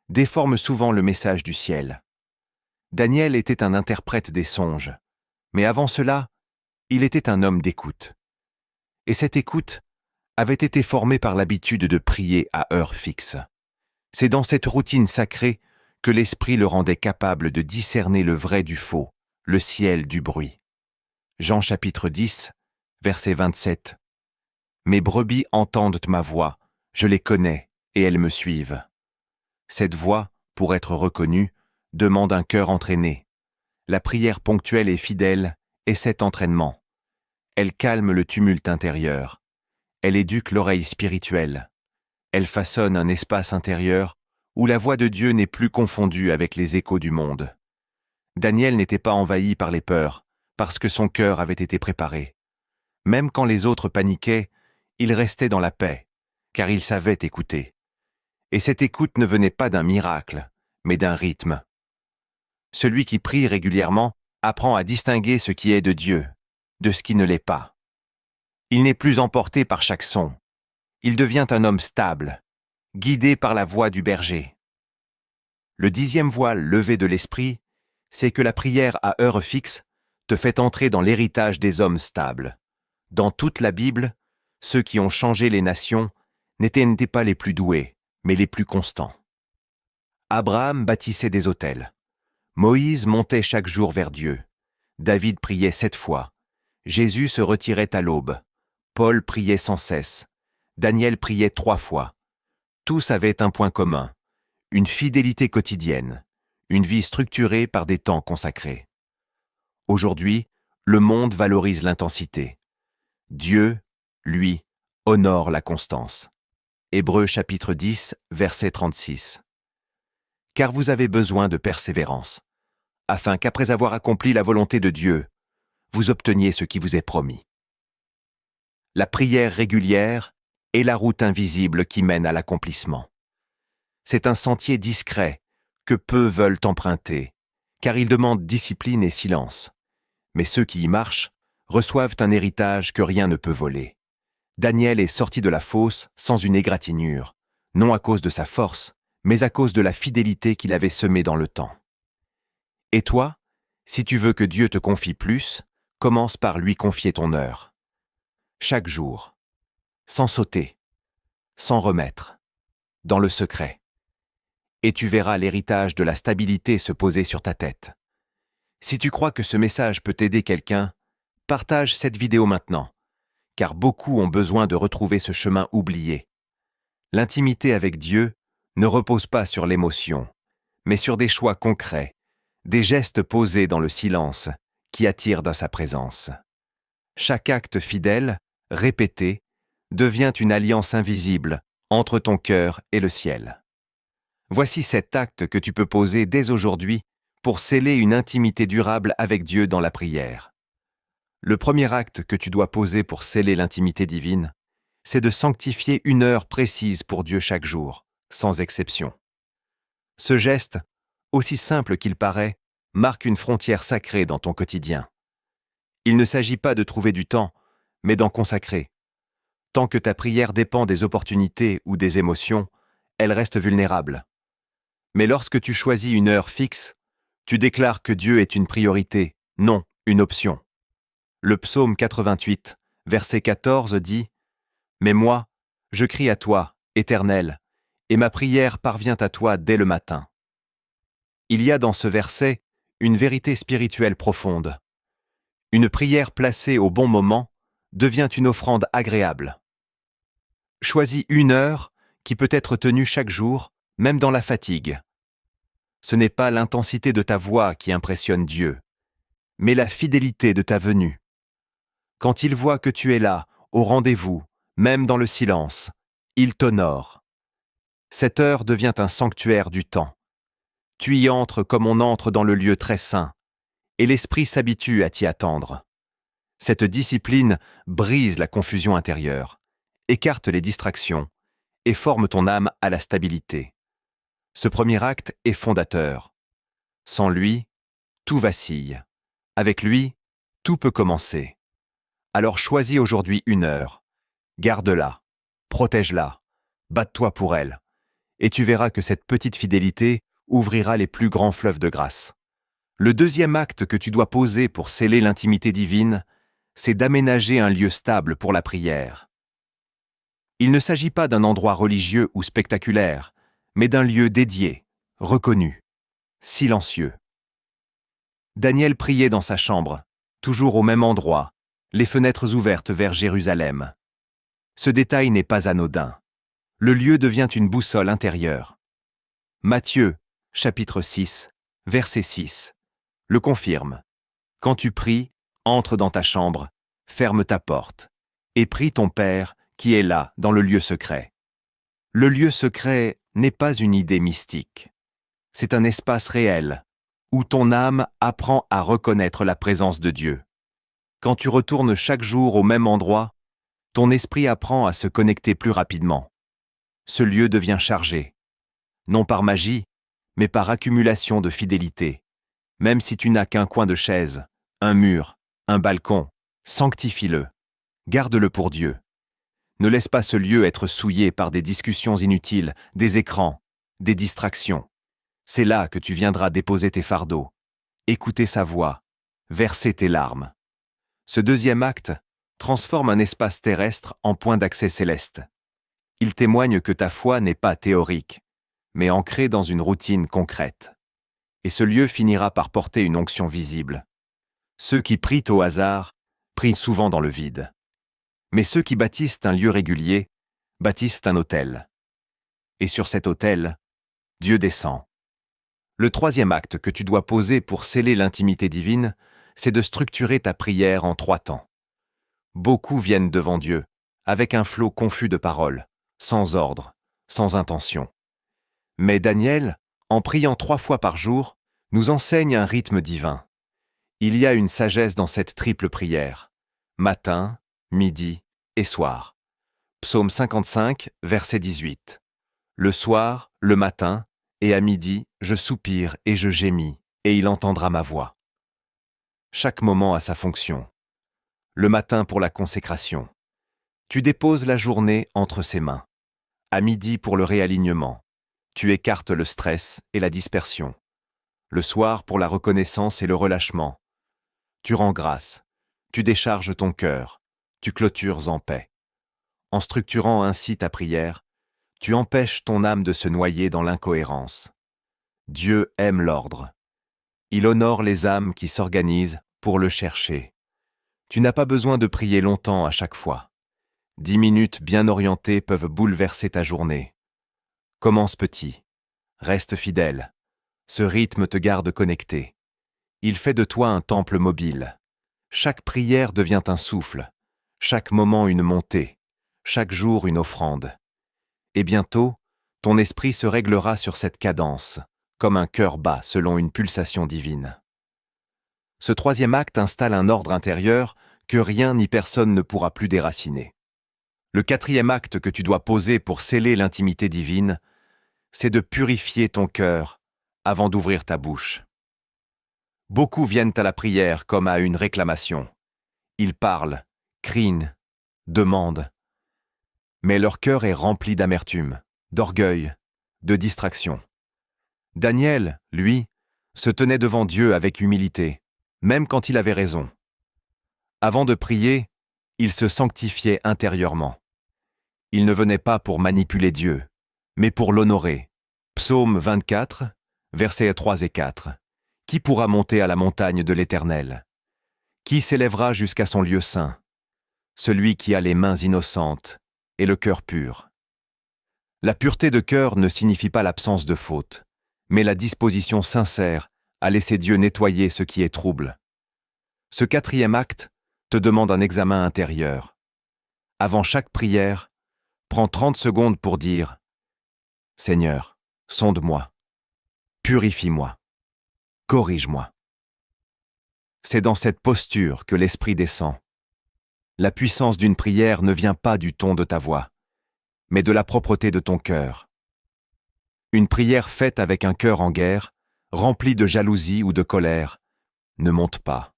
déforme souvent le message du ciel. Daniel était un interprète des songes, mais avant cela, il était un homme d'écoute. Et cette écoute avait été formée par l'habitude de prier à heure fixe. C'est dans cette routine sacrée que l'esprit le rendait capable de discerner le vrai du faux, le ciel du bruit. Jean chapitre 10, verset 27. Mes brebis entendent ma voix, je les connais et elles me suivent. Cette voix, pour être reconnue, demande un cœur entraîné. La prière ponctuelle et fidèle est cet entraînement. Elle calme le tumulte intérieur. Elle éduque l'oreille spirituelle. Elle façonne un espace intérieur où la voix de Dieu n'est plus confondue avec les échos du monde. Daniel n'était pas envahi par les peurs, parce que son cœur avait été préparé. Même quand les autres paniquaient, il restait dans la paix, car il savait écouter. Et cette écoute ne venait pas d'un miracle, mais d'un rythme. Celui qui prie régulièrement apprend à distinguer ce qui est de Dieu, de ce qui ne l'est pas. Il n'est plus emporté par chaque son. Il devient un homme stable, guidé par la voix du berger. Le 10e voile levé de l'esprit, c'est que la prière à heure fixe te fait entrer dans l'héritage des hommes stables. Dans toute la Bible, ceux qui ont changé les nations n'étaient pas les plus doués, mais les plus constants. Abraham bâtissait des autels. Moïse montait chaque jour vers Dieu. David priait 7 fois. Jésus se retirait à l'aube. Paul priait sans cesse. Daniel priait 3 fois. Tous avaient un point commun, une fidélité quotidienne, une vie structurée par des temps consacrés. Aujourd'hui, le monde valorise l'intensité. Dieu, lui, honore la constance. Hébreux chapitre 10, verset 36. Car vous avez besoin de persévérance, afin qu'après avoir accompli la volonté de Dieu, vous obteniez ce qui vous est promis. La prière régulière est la route invisible qui mène à l'accomplissement. C'est un sentier discret que peu veulent emprunter, car il demande discipline et silence. Mais ceux qui y marchent reçoivent un héritage que rien ne peut voler. Daniel est sorti de la fosse sans une égratignure, non à cause de sa force, mais à cause de la fidélité qu'il avait semée dans le temps. Et toi, si tu veux que Dieu te confie plus, commence par lui confier ton heure. Chaque jour, sans sauter, sans remettre, dans le secret. Et tu verras l'héritage de la stabilité se poser sur ta tête. Si tu crois que ce message peut aider quelqu'un, partage cette vidéo maintenant, car beaucoup ont besoin de retrouver ce chemin oublié. L'intimité avec Dieu ne repose pas sur l'émotion, mais sur des choix concrets, des gestes posés dans le silence qui attirent dans sa présence. Chaque acte fidèle, répété, devient une alliance invisible entre ton cœur et le ciel. Voici 7 actes que tu peux poser dès aujourd'hui pour sceller une intimité durable avec Dieu dans la prière. Le premier acte que tu dois poser pour sceller l'intimité divine, c'est de sanctifier une heure précise pour Dieu chaque jour, sans exception. Ce geste, aussi simple qu'il paraît, marque une frontière sacrée dans ton quotidien. Il ne s'agit pas de trouver du temps, mais d'en consacrer. Tant que ta prière dépend des opportunités ou des émotions, elle reste vulnérable. Mais lorsque tu choisis une heure fixe, tu déclares que Dieu est une priorité, non une option. Le psaume 88, verset 14 dit « Mais moi, je crie à toi, Éternel, et ma prière parvient à toi dès le matin. » Il y a dans ce verset une vérité spirituelle profonde. Une prière placée au bon moment devient une offrande agréable. Choisis une heure qui peut être tenue chaque jour, même dans la fatigue. Ce n'est pas l'intensité de ta voix qui impressionne Dieu, mais la fidélité de ta venue. Quand il voit que tu es là, au rendez-vous, même dans le silence, il t'honore. Cette heure devient un sanctuaire du temps. Tu y entres comme on entre dans le lieu très saint, et l'esprit s'habitue à t'y attendre. Cette discipline brise la confusion intérieure, écarte les distractions et forme ton âme à la stabilité. Ce premier acte est fondateur. Sans lui, tout vacille. Avec lui, tout peut commencer. Alors choisis aujourd'hui une heure. Garde-la, protège-la, batte-toi pour elle, et tu verras que cette petite fidélité ouvrira les plus grands fleuves de grâce. Le deuxième acte que tu dois poser pour sceller l'intimité divine, c'est d'aménager un lieu stable pour la prière. Il ne s'agit pas d'un endroit religieux ou spectaculaire, mais d'un lieu dédié, reconnu, silencieux. Daniel priait dans sa chambre, toujours au même endroit, les fenêtres ouvertes vers Jérusalem. Ce détail n'est pas anodin. Le lieu devient une boussole intérieure. Matthieu, chapitre 6, verset 6, le confirme. Quand tu pries, entre dans ta chambre, ferme ta porte, et prie ton Père qui est là, dans le lieu secret. Le lieu secret n'est pas une idée mystique. C'est un espace réel, où ton âme apprend à reconnaître la présence de Dieu. Quand tu retournes chaque jour au même endroit, ton esprit apprend à se connecter plus rapidement. Ce lieu devient chargé, non par magie, mais par accumulation de fidélité. Même si tu n'as qu'un coin de chaise, un mur, un balcon, sanctifie-le. Garde-le pour Dieu. Ne laisse pas ce lieu être souillé par des discussions inutiles, des écrans, des distractions. C'est là que tu viendras déposer tes fardeaux, écouter sa voix, verser tes larmes. Ce deuxième acte transforme un espace terrestre en point d'accès céleste. Il témoigne que ta foi n'est pas théorique, mais ancrée dans une routine concrète. Et ce lieu finira par porter une onction visible. Ceux qui prient au hasard prient souvent dans le vide. Mais ceux qui bâtissent un lieu régulier bâtissent un autel. Et sur cet autel, Dieu descend. Le troisième acte que tu dois poser pour sceller l'intimité divine, c'est de structurer ta prière en 3 temps. Beaucoup viennent devant Dieu, avec un flot confus de paroles, sans ordre, sans intention. Mais Daniel, en priant 3 fois par jour, nous enseigne un rythme divin. Il y a une sagesse dans cette triple prière, matin, midi et soir. Psaume 55, verset 18. Le soir, le matin, et à midi, je soupire et je gémis, et il entendra ma voix. Chaque moment a sa fonction. Le matin pour la consécration. Tu déposes la journée entre ses mains. À midi pour le réalignement. Tu écartes le stress et la dispersion. Le soir pour la reconnaissance et le relâchement. Tu rends grâce. Tu décharges ton cœur. Tu clôtures en paix. En structurant ainsi ta prière, tu empêches ton âme de se noyer dans l'incohérence. Dieu aime l'ordre. Il honore les âmes qui s'organisent pour le chercher. Tu n'as pas besoin de prier longtemps à chaque fois. 10 minutes bien orientées peuvent bouleverser ta journée. Commence petit. Reste fidèle. Ce rythme te garde connecté. Il fait de toi un temple mobile. Chaque prière devient un souffle. Chaque moment une montée. Chaque jour une offrande. Et bientôt, ton esprit se réglera sur cette cadence, comme un cœur bat selon une pulsation divine. Ce troisième acte installe un ordre intérieur que rien ni personne ne pourra plus déraciner. Le quatrième acte que tu dois poser pour sceller l'intimité divine, c'est de purifier ton cœur avant d'ouvrir ta bouche. Beaucoup viennent à la prière comme à une réclamation. Ils parlent, crient, demandent. Mais leur cœur est rempli d'amertume, d'orgueil, de distraction. Daniel, lui, se tenait devant Dieu avec humilité, même quand il avait raison. Avant de prier, il se sanctifiait intérieurement. Il ne venait pas pour manipuler Dieu, mais pour l'honorer. Psaume 24, versets 3 et 4. Qui pourra monter à la montagne de l'Éternel? Qui s'élèvera jusqu'à son lieu saint? Celui qui a les mains innocentes et le cœur pur. La pureté de cœur ne signifie pas l'absence de faute, mais la disposition sincère à laisser Dieu nettoyer ce qui est trouble. Ce quatrième acte te demande un examen intérieur. Avant chaque prière, prends 30 secondes pour dire « Seigneur, sonde-moi, purifie-moi, corrige-moi ». C'est dans cette posture que l'Esprit descend. La puissance d'une prière ne vient pas du ton de ta voix, mais de la propreté de ton cœur. Une prière faite avec un cœur en guerre, remplie de jalousie ou de colère, ne monte pas.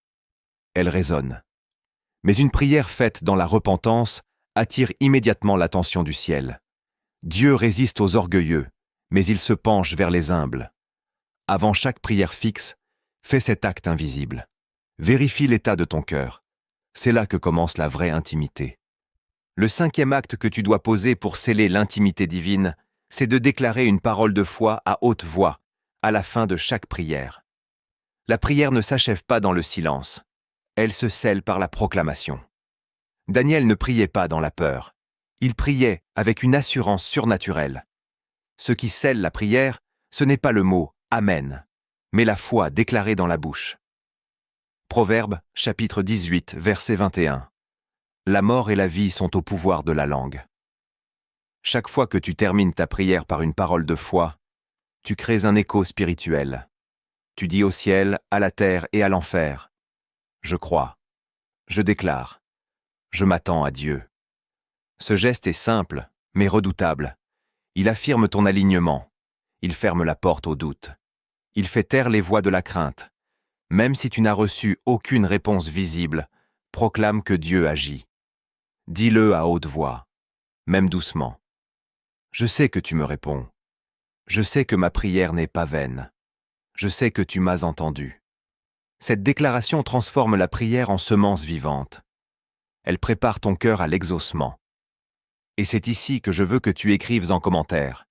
Elle résonne. Mais une prière faite dans la repentance attire immédiatement l'attention du ciel. Dieu résiste aux orgueilleux, mais il se penche vers les humbles. Avant chaque prière fixe, fais cet acte invisible. Vérifie l'état de ton cœur. C'est là que commence la vraie intimité. Le cinquième acte que tu dois poser pour sceller l'intimité divine, c'est de déclarer une parole de foi à haute voix, à la fin de chaque prière. La prière ne s'achève pas dans le silence. Elle se scelle par la proclamation. Daniel ne priait pas dans la peur. Il priait avec une assurance surnaturelle. Ce qui scelle la prière, Ce n'est pas le mot « Amen », mais la foi déclarée dans la bouche. Proverbe, chapitre 18, verset 21. La mort et la vie sont au pouvoir de la langue. Chaque fois que tu termines ta prière par une parole de foi, tu crées un écho spirituel. Tu dis au ciel, à la terre et à l'enfer: je crois, je déclare, je m'attends à Dieu. Ce geste est simple, mais redoutable. Il affirme ton alignement. Il ferme la porte au doute. Il fait taire les voix de la crainte. Même si tu n'as reçu aucune réponse visible, proclame que Dieu agit. Dis-le à haute voix, même doucement. Je sais que tu me réponds. Je sais que ma prière n'est pas vaine. Je sais que tu m'as entendu. Cette déclaration transforme la prière en semence vivante. Elle prépare ton cœur à l'exaucement. Et c'est ici que je veux que tu écrives en commentaire: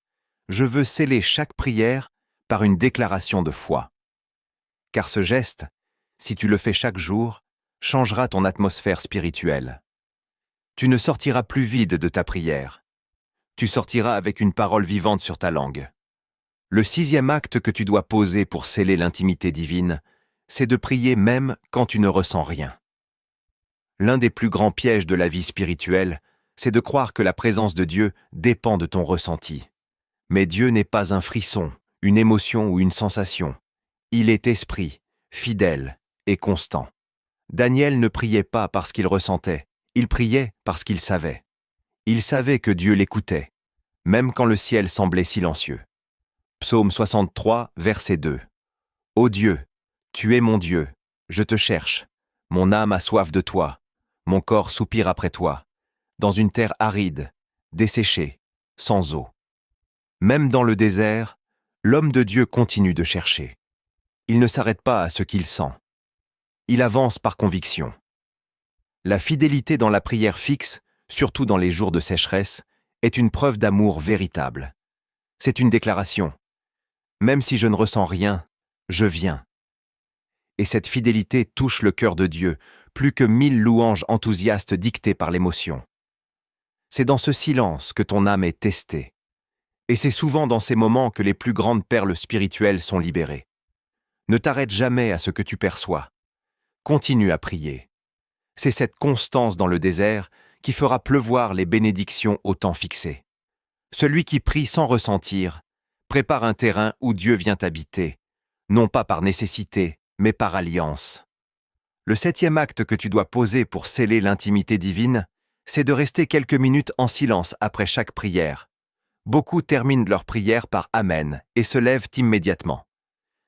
je veux sceller chaque prière par une déclaration de foi. Car ce geste, si tu le fais chaque jour, changera ton atmosphère spirituelle. Tu ne sortiras plus vide de ta prière. Tu sortiras avec une parole vivante sur ta langue. Le 6e acte que tu dois poser pour sceller l'intimité divine, c'est de prier même quand tu ne ressens rien. L'un des plus grands pièges de la vie spirituelle, c'est de croire que la présence de Dieu dépend de ton ressenti. Mais Dieu n'est pas un frisson, une émotion ou une sensation. Il est esprit, fidèle et constant. Daniel ne priait pas parce qu'il ressentait, il priait parce qu'il savait. Il savait que Dieu l'écoutait, même quand le ciel semblait silencieux. Psaume 63, verset 2. Ô Dieu, tu es mon Dieu, je te cherche. Mon âme a soif de toi, mon corps soupire après toi, dans une terre aride, desséchée, sans eau. Même dans le désert, l'homme de Dieu continue de chercher. Il ne s'arrête pas à ce qu'il sent. Il avance par conviction. La fidélité dans la prière fixe, surtout dans les jours de sécheresse, est une preuve d'amour véritable. C'est une déclaration. Même si je ne ressens rien, je viens. Et cette fidélité touche le cœur de Dieu, plus que 1000 louanges enthousiastes dictées par l'émotion. C'est dans ce silence que ton âme est testée. Et c'est souvent dans ces moments que les plus grandes perles spirituelles sont libérées. Ne t'arrête jamais à ce que tu perçois. Continue à prier. C'est cette constance dans le désert qui fera pleuvoir les bénédictions au temps fixé. Celui qui prie sans ressentir prépare un terrain où Dieu vient habiter, non pas par nécessité, mais par alliance. Le 7e acte que tu dois poser pour sceller l'intimité divine, c'est de rester quelques minutes en silence après chaque prière. Beaucoup terminent leur prière par « Amen » et se lèvent immédiatement.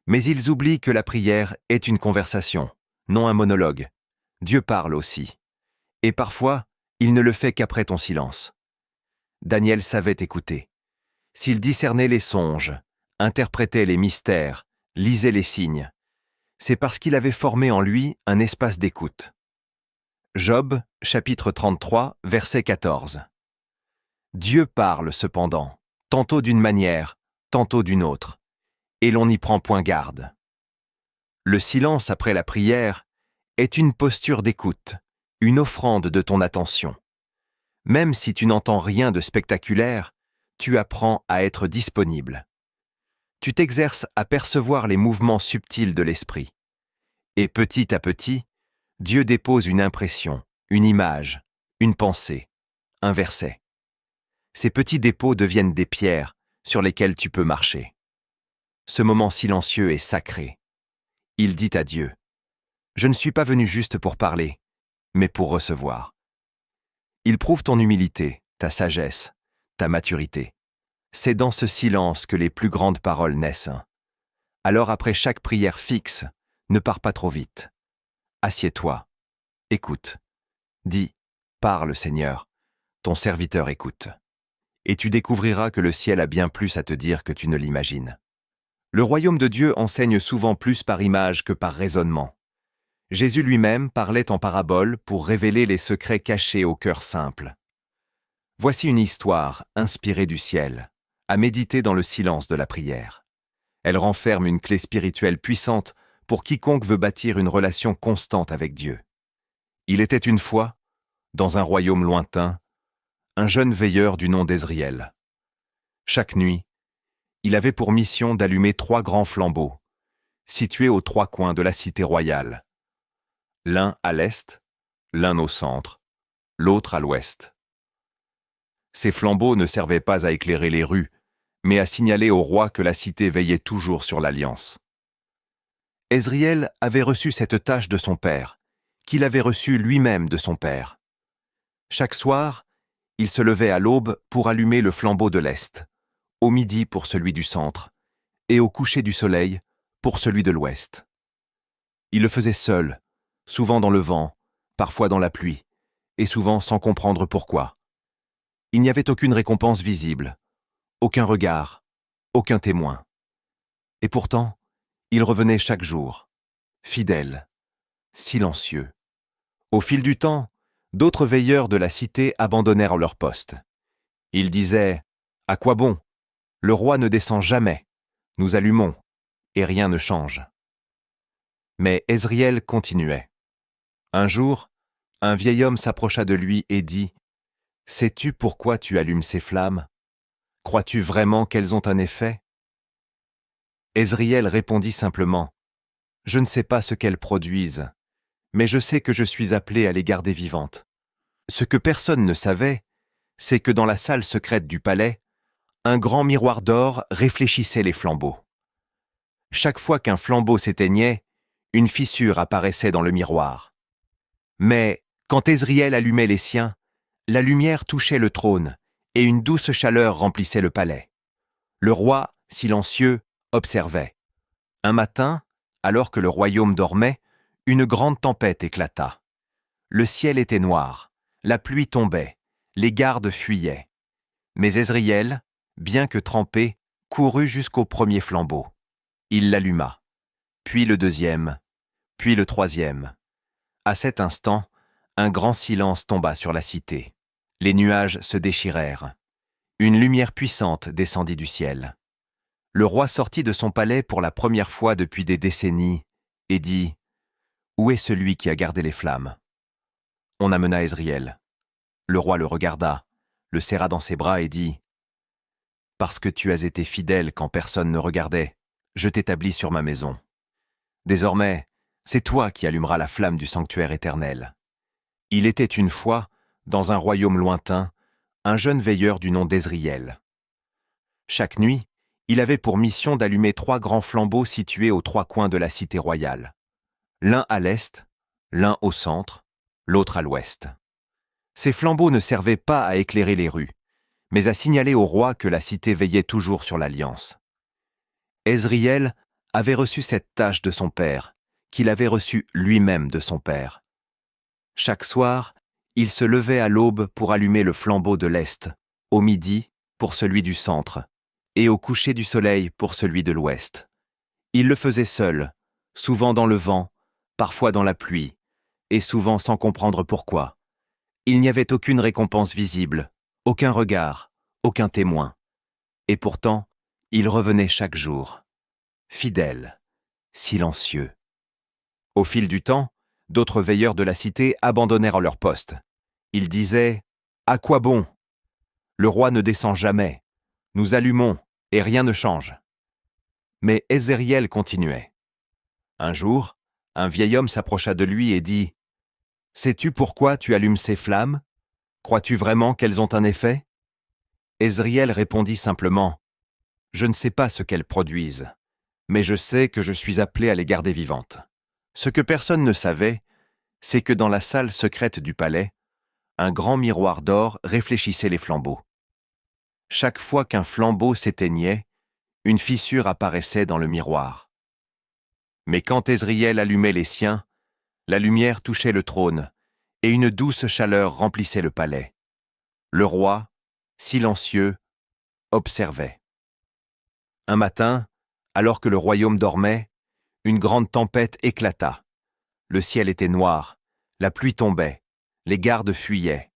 Mais ils oublient que la prière est une conversation, non un monologue. Dieu parle aussi. Et parfois, il ne le fait qu'après ton silence. Daniel savait écouter. S'il discernait les songes, interprétait les mystères, lisait les signes, c'est parce qu'il avait formé en lui un espace d'écoute. Job, chapitre 33, verset 14. Dieu parle cependant, tantôt d'une manière, tantôt d'une autre, et l'on n'y prend point garde. Le silence après la prière est une posture d'écoute, une offrande de ton attention. Même si tu n'entends rien de spectaculaire, tu apprends à être disponible. Tu t'exerces à percevoir les mouvements subtils de l'esprit. Et petit à petit, Dieu dépose une impression, une image, une pensée, un verset. Ces petits dépôts deviennent des pierres sur lesquelles tu peux marcher. Ce moment silencieux est sacré. Il dit à Dieu: « Je ne suis pas venu juste pour parler, mais pour recevoir. » Il prouve ton humilité, ta sagesse, ta maturité. C'est dans ce silence que les plus grandes paroles naissent. Alors après chaque prière fixe, ne pars pas trop vite. Assieds-toi, écoute. Dis: « Parle, Seigneur, ton serviteur écoute. » Et tu découvriras que le ciel a bien plus à te dire que tu ne l'imagines. Le royaume de Dieu enseigne souvent plus par image que par raisonnement. Jésus lui-même parlait en parabole pour révéler les secrets cachés au cœur simple. Voici une histoire inspirée du ciel, à méditer dans le silence de la prière. Elle renferme une clé spirituelle puissante pour quiconque veut bâtir une relation constante avec Dieu. Il était une fois, dans un royaume lointain, un jeune veilleur du nom d'Ezriel. Chaque nuit, Il avait pour mission d'allumer 3 grands flambeaux, situés aux 3 coins de la cité royale. L'un à l'est, l'un au centre, l'autre à l'ouest. Ces flambeaux ne servaient pas à éclairer les rues, mais à signaler au roi que la cité veillait toujours sur l'alliance. Ezriel avait reçu cette tâche de son père, qu'il avait reçue lui-même de son père. Chaque soir, il se levait à l'aube pour allumer le flambeau de l'Est, au midi pour celui du centre, et au coucher du soleil pour celui de l'Ouest. Il le faisait seul, souvent dans le vent, parfois dans la pluie, et souvent sans comprendre pourquoi. Il n'y avait aucune récompense visible, aucun regard, aucun témoin. Et pourtant, il revenait chaque jour, fidèle, silencieux. Au fil du temps, d'autres veilleurs de la cité abandonnèrent leur poste. Ils disaient « À quoi bon? Le roi ne descend jamais. Nous allumons, et rien ne change. » Mais Ezriel continuait. Un jour, un vieil homme s'approcha de lui et dit « Sais-tu pourquoi tu allumes ces flammes? Crois-tu vraiment qu'elles ont un effet? » Ezriel répondit simplement « Je ne sais pas ce qu'elles produisent, mais je sais que je suis appelé à les garder vivantes. » Ce que personne ne savait, c'est que dans la salle secrète du palais, un grand miroir d'or réfléchissait les flambeaux. Chaque fois qu'un flambeau s'éteignait, une fissure apparaissait dans le miroir. Mais quand Ezriel allumait les siens, la lumière touchait le trône et une douce chaleur remplissait le palais. Le roi, silencieux, observait. Un matin, alors que le royaume dormait, une grande tempête éclata. Le ciel était noir, la pluie tombait, les gardes fuyaient. Mais Ezriel, bien que trempé, courut jusqu'au premier flambeau. Il l'alluma, puis le deuxième, puis le troisième. À cet instant, un grand silence tomba sur la cité. Les nuages se déchirèrent. Une lumière puissante descendit du ciel. Le roi sortit de son palais pour la première fois depuis des décennies et dit « Où est celui qui a gardé les flammes ?» On amena Ezriel. Le roi le regarda, le serra dans ses bras et dit « Parce que tu as été fidèle quand personne ne regardait, je t'établis sur ma maison. Désormais, c'est toi qui allumeras la flamme du sanctuaire éternel. » Il était une fois, dans un royaume lointain, un jeune veilleur du nom d'Ezriel. Chaque nuit, il avait pour mission d'allumer 3 grands flambeaux situés aux 3 coins de la cité royale. L'un à l'est, l'un au centre, l'autre à l'ouest. Ces flambeaux ne servaient pas à éclairer les rues, mais à signaler au roi que la cité veillait toujours sur l'alliance. Ezriel avait reçu cette tâche de son père, qu'il avait reçue lui-même de son père. Chaque soir, il se levait à l'aube pour allumer le flambeau de l'Est, au midi pour celui du centre, et au coucher du soleil pour celui de l'Ouest. Il le faisait seul, souvent dans le vent, parfois dans la pluie, et souvent sans comprendre pourquoi. Il n'y avait aucune récompense visible, aucun regard, aucun témoin. Et pourtant, il revenait chaque jour, fidèle, silencieux. Au fil du temps, d'autres veilleurs de la cité abandonnèrent leur poste. Ils disaient « À quoi bon? Le roi ne descend jamais. Nous allumons, et rien ne change. » Mais Ezriel continuait. Un jour, un vieil homme s'approcha de lui et dit « Sais-tu pourquoi tu allumes ces flammes? Crois-tu vraiment qu'elles ont un effet? » Ezriel répondit simplement « Je ne sais pas ce qu'elles produisent, mais je sais que je suis appelé à les garder vivantes. » Ce que personne ne savait, c'est que dans la salle secrète du palais, un grand miroir d'or réfléchissait les flambeaux. Chaque fois qu'un flambeau s'éteignait, une fissure apparaissait dans le miroir. Mais quand Ezriel allumait les siens, la lumière touchait le trône, et une douce chaleur remplissait le palais. Le roi, silencieux, observait. Un matin, alors que le royaume dormait, une grande tempête éclata. Le ciel était noir, la pluie tombait, les gardes fuyaient.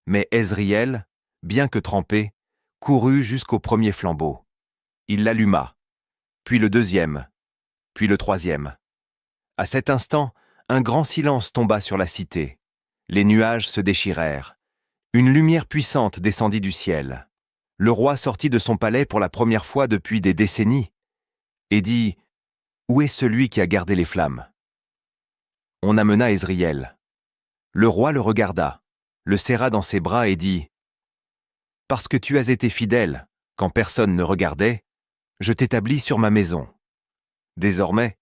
Mais Ezriel, bien que trempé, courut jusqu'au premier flambeau. Il l'alluma, puis le deuxième, puis le troisième. À cet instant, un grand silence tomba sur la cité. Les nuages se déchirèrent. Une lumière puissante descendit du ciel. le roi sortit de son palais pour la première fois depuis des décennies et dit « Où est celui qui a gardé les flammes ?» On amena Ézriel. Le roi le regarda, le serra dans ses bras et dit « Parce que tu as été fidèle, quand personne ne regardait, je t'établis sur ma maison. Désormais,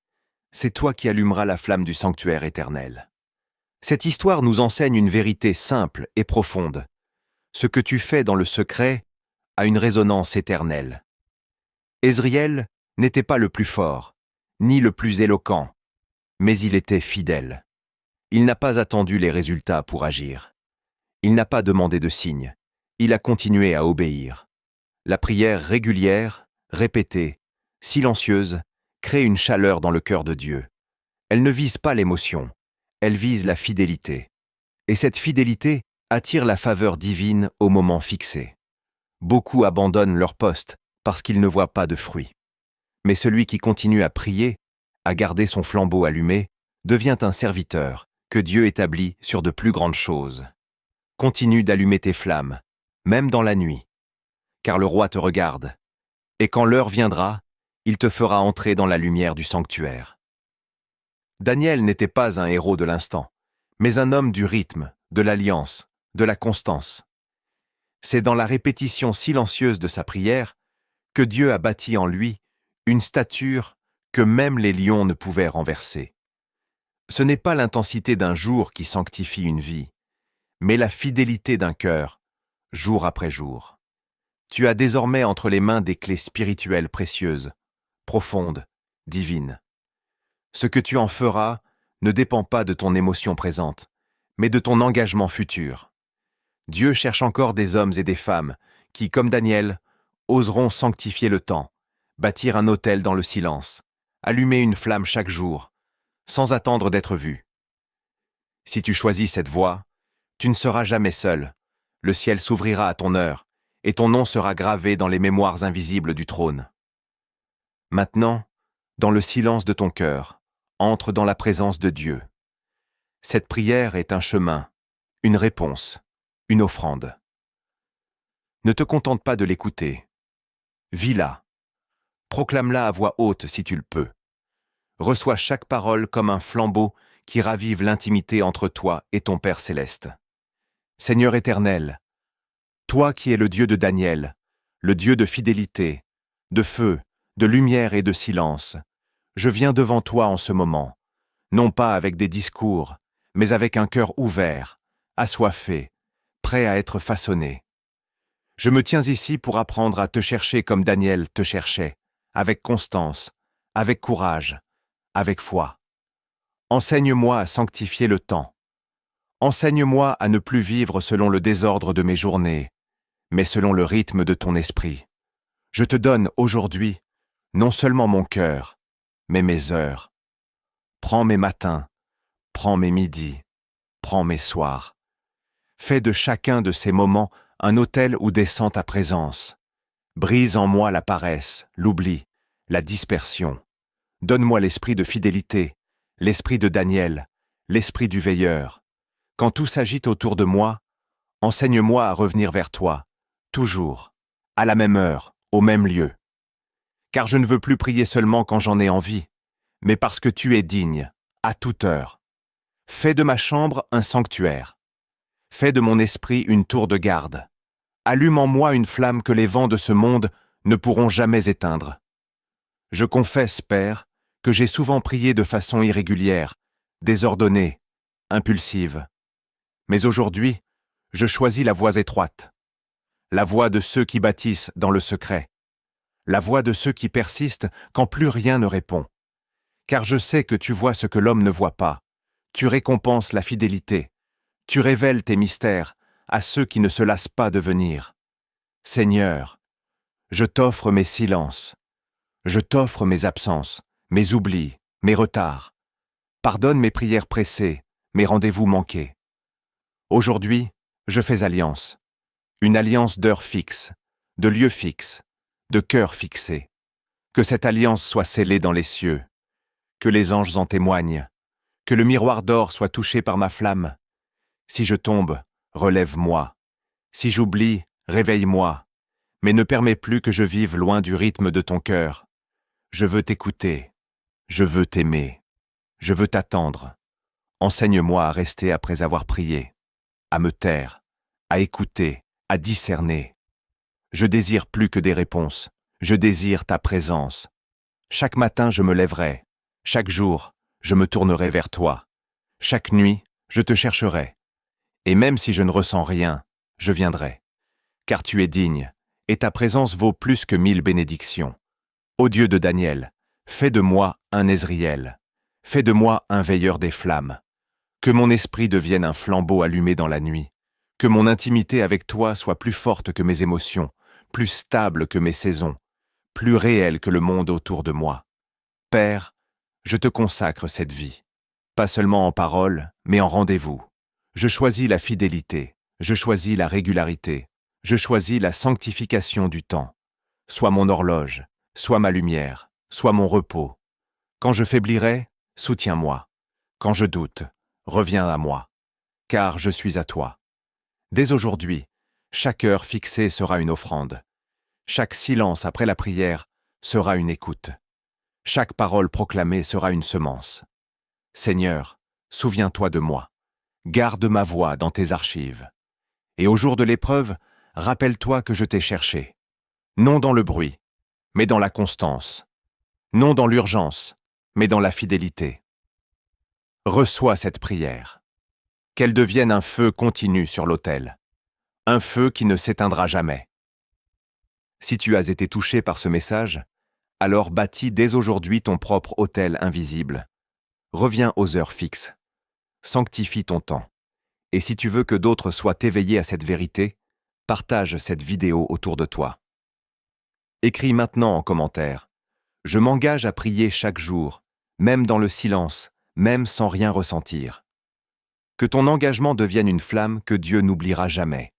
c'est toi qui allumeras la flamme du sanctuaire éternel. » Cette histoire nous enseigne une vérité simple et profonde. Ce que tu fais dans le secret a une résonance éternelle. Ézriel n'était pas le plus fort, ni le plus éloquent, mais il était fidèle. Il n'a pas attendu les résultats pour agir. Il n'a pas demandé de signe. Il a continué à obéir. La prière régulière, répétée, silencieuse, crée une chaleur dans le cœur de Dieu. Elle ne vise pas l'émotion, elle vise la fidélité. Et cette fidélité attire la faveur divine au moment fixé. Beaucoup abandonnent leur poste parce qu'ils ne voient pas de fruits. Mais celui qui continue à prier, à garder son flambeau allumé, devient un serviteur que Dieu établit sur de plus grandes choses. Continue d'allumer tes flammes, même dans la nuit, car le roi te regarde, et quand l'heure viendra, il te fera entrer dans la lumière du sanctuaire. Daniel n'était pas un héros de l'instant, mais un homme du rythme, de l'alliance, de la constance. C'est dans la répétition silencieuse de sa prière que Dieu a bâti en lui une stature que même les lions ne pouvaient renverser. Ce n'est pas l'intensité d'un jour qui sanctifie une vie, mais la fidélité d'un cœur, jour après jour. Tu as désormais entre les mains des clés spirituelles précieuses, profondes, divines. Ce que tu en feras ne dépend pas de ton émotion présente, mais de ton engagement futur. Dieu cherche encore des hommes et des femmes qui, comme Daniel, oseront sanctifier le temps, bâtir un autel dans le silence, allumer une flamme chaque jour, sans attendre d'être vus. Si tu choisis cette voie, tu ne seras jamais seul. Le ciel s'ouvrira à ton heure, et ton nom sera gravé dans les mémoires invisibles du trône. Maintenant, dans le silence de ton cœur, entre dans la présence de Dieu. Cette prière est un chemin, une réponse, une offrande. Ne te contente pas de l'écouter. Vis-la. Proclame-la à voix haute si tu le peux. Reçois chaque parole comme un flambeau qui ravive l'intimité entre toi et ton Père céleste. Seigneur éternel, toi qui es le Dieu de Daniel, le Dieu de fidélité, de feu, de lumière et de silence, je viens devant toi en ce moment, non pas avec des discours, mais avec un cœur ouvert, assoiffé, prêt à être façonné. Je me tiens ici pour apprendre à te chercher comme Daniel te cherchait, avec constance, avec courage, avec foi. Enseigne-moi à sanctifier le temps. Enseigne-moi à ne plus vivre selon le désordre de mes journées, mais selon le rythme de ton esprit. Je te donne aujourd'hui non seulement mon cœur, mais mes heures. Prends mes matins, prends mes midis, prends mes soirs. Fais de chacun de ces moments un autel où descend ta présence. Brise en moi la paresse, l'oubli, la dispersion. Donne-moi l'esprit de fidélité, l'esprit de Daniel, l'esprit du veilleur. Quand tout s'agite autour de moi, enseigne-moi à revenir vers toi, toujours, à la même heure, au même lieu. Car je ne veux plus prier seulement quand j'en ai envie, mais parce que tu es digne, à toute heure. Fais de ma chambre un sanctuaire. Fais de mon esprit une tour de garde. Allume en moi une flamme que les vents de ce monde ne pourront jamais éteindre. Je confesse, Père, que j'ai souvent prié de façon irrégulière, désordonnée, impulsive. Mais aujourd'hui, je choisis la voie étroite, la voie de ceux qui bâtissent dans le secret, la voie de ceux qui persistent quand plus rien ne répond. Car je sais que tu vois ce que l'homme ne voit pas. Tu récompenses la fidélité. Tu révèles tes mystères à ceux qui ne se lassent pas de venir. Seigneur, je t'offre mes silences. Je t'offre mes absences, mes oublis, mes retards. Pardonne mes prières pressées, mes rendez-vous manqués. Aujourd'hui, je fais alliance. Une alliance d'heures fixes, de lieux fixes, de cœurs fixés. Que cette alliance soit scellée dans les cieux. Que les anges en témoignent. Que le miroir d'or soit touché par ma flamme. Si je tombe, relève-moi. Si j'oublie, réveille-moi. mais ne permets plus que je vive loin du rythme de ton cœur. Je veux t'écouter, je veux t'aimer, je veux t'attendre. Enseigne-moi à rester après avoir prié, à me taire, à écouter, à discerner. Je désire plus que des réponses, je désire ta présence. Chaque matin je me lèverai, chaque jour je me tournerai vers toi. Chaque nuit je te chercherai. Et même si je ne ressens rien, je viendrai. Car tu es digne, et ta présence vaut plus que 1000 bénédictions. Ô Dieu de Daniel, fais de moi un Ezriel, fais de moi un veilleur des flammes. Que mon esprit devienne un flambeau allumé dans la nuit, que mon intimité avec toi soit plus forte que mes émotions, plus stable que mes saisons, plus réelle que le monde autour de moi. Père, je te consacre cette vie, pas seulement en parole, mais en rendez-vous. Je choisis la fidélité, je choisis la régularité, je choisis la sanctification du temps. Sois mon horloge, sois ma lumière, sois mon repos. Quand je faiblirai, soutiens-moi. Quand je doute, reviens à moi, car je suis à toi. Dès aujourd'hui, chaque heure fixée sera une offrande. Chaque silence après la prière sera une écoute. Chaque parole proclamée sera une semence. Seigneur, souviens-toi de moi. Garde ma voix dans tes archives. Et au jour de l'épreuve, rappelle-toi que je t'ai cherché. Non dans le bruit, mais dans la constance. Non dans l'urgence, mais dans la fidélité. Reçois cette prière. Qu'elle devienne un feu continu sur l'autel. Un feu qui ne s'éteindra jamais. Si tu as été touché par ce message, alors bâtis dès aujourd'hui ton propre autel invisible. Reviens aux heures fixes. Sanctifie ton temps. Et si tu veux que d'autres soient éveillés à cette vérité, partage cette vidéo autour de toi. Écris maintenant en commentaire. Je m'engage à prier chaque jour, même dans le silence, même sans rien ressentir. Que ton engagement devienne une flamme que Dieu n'oubliera jamais.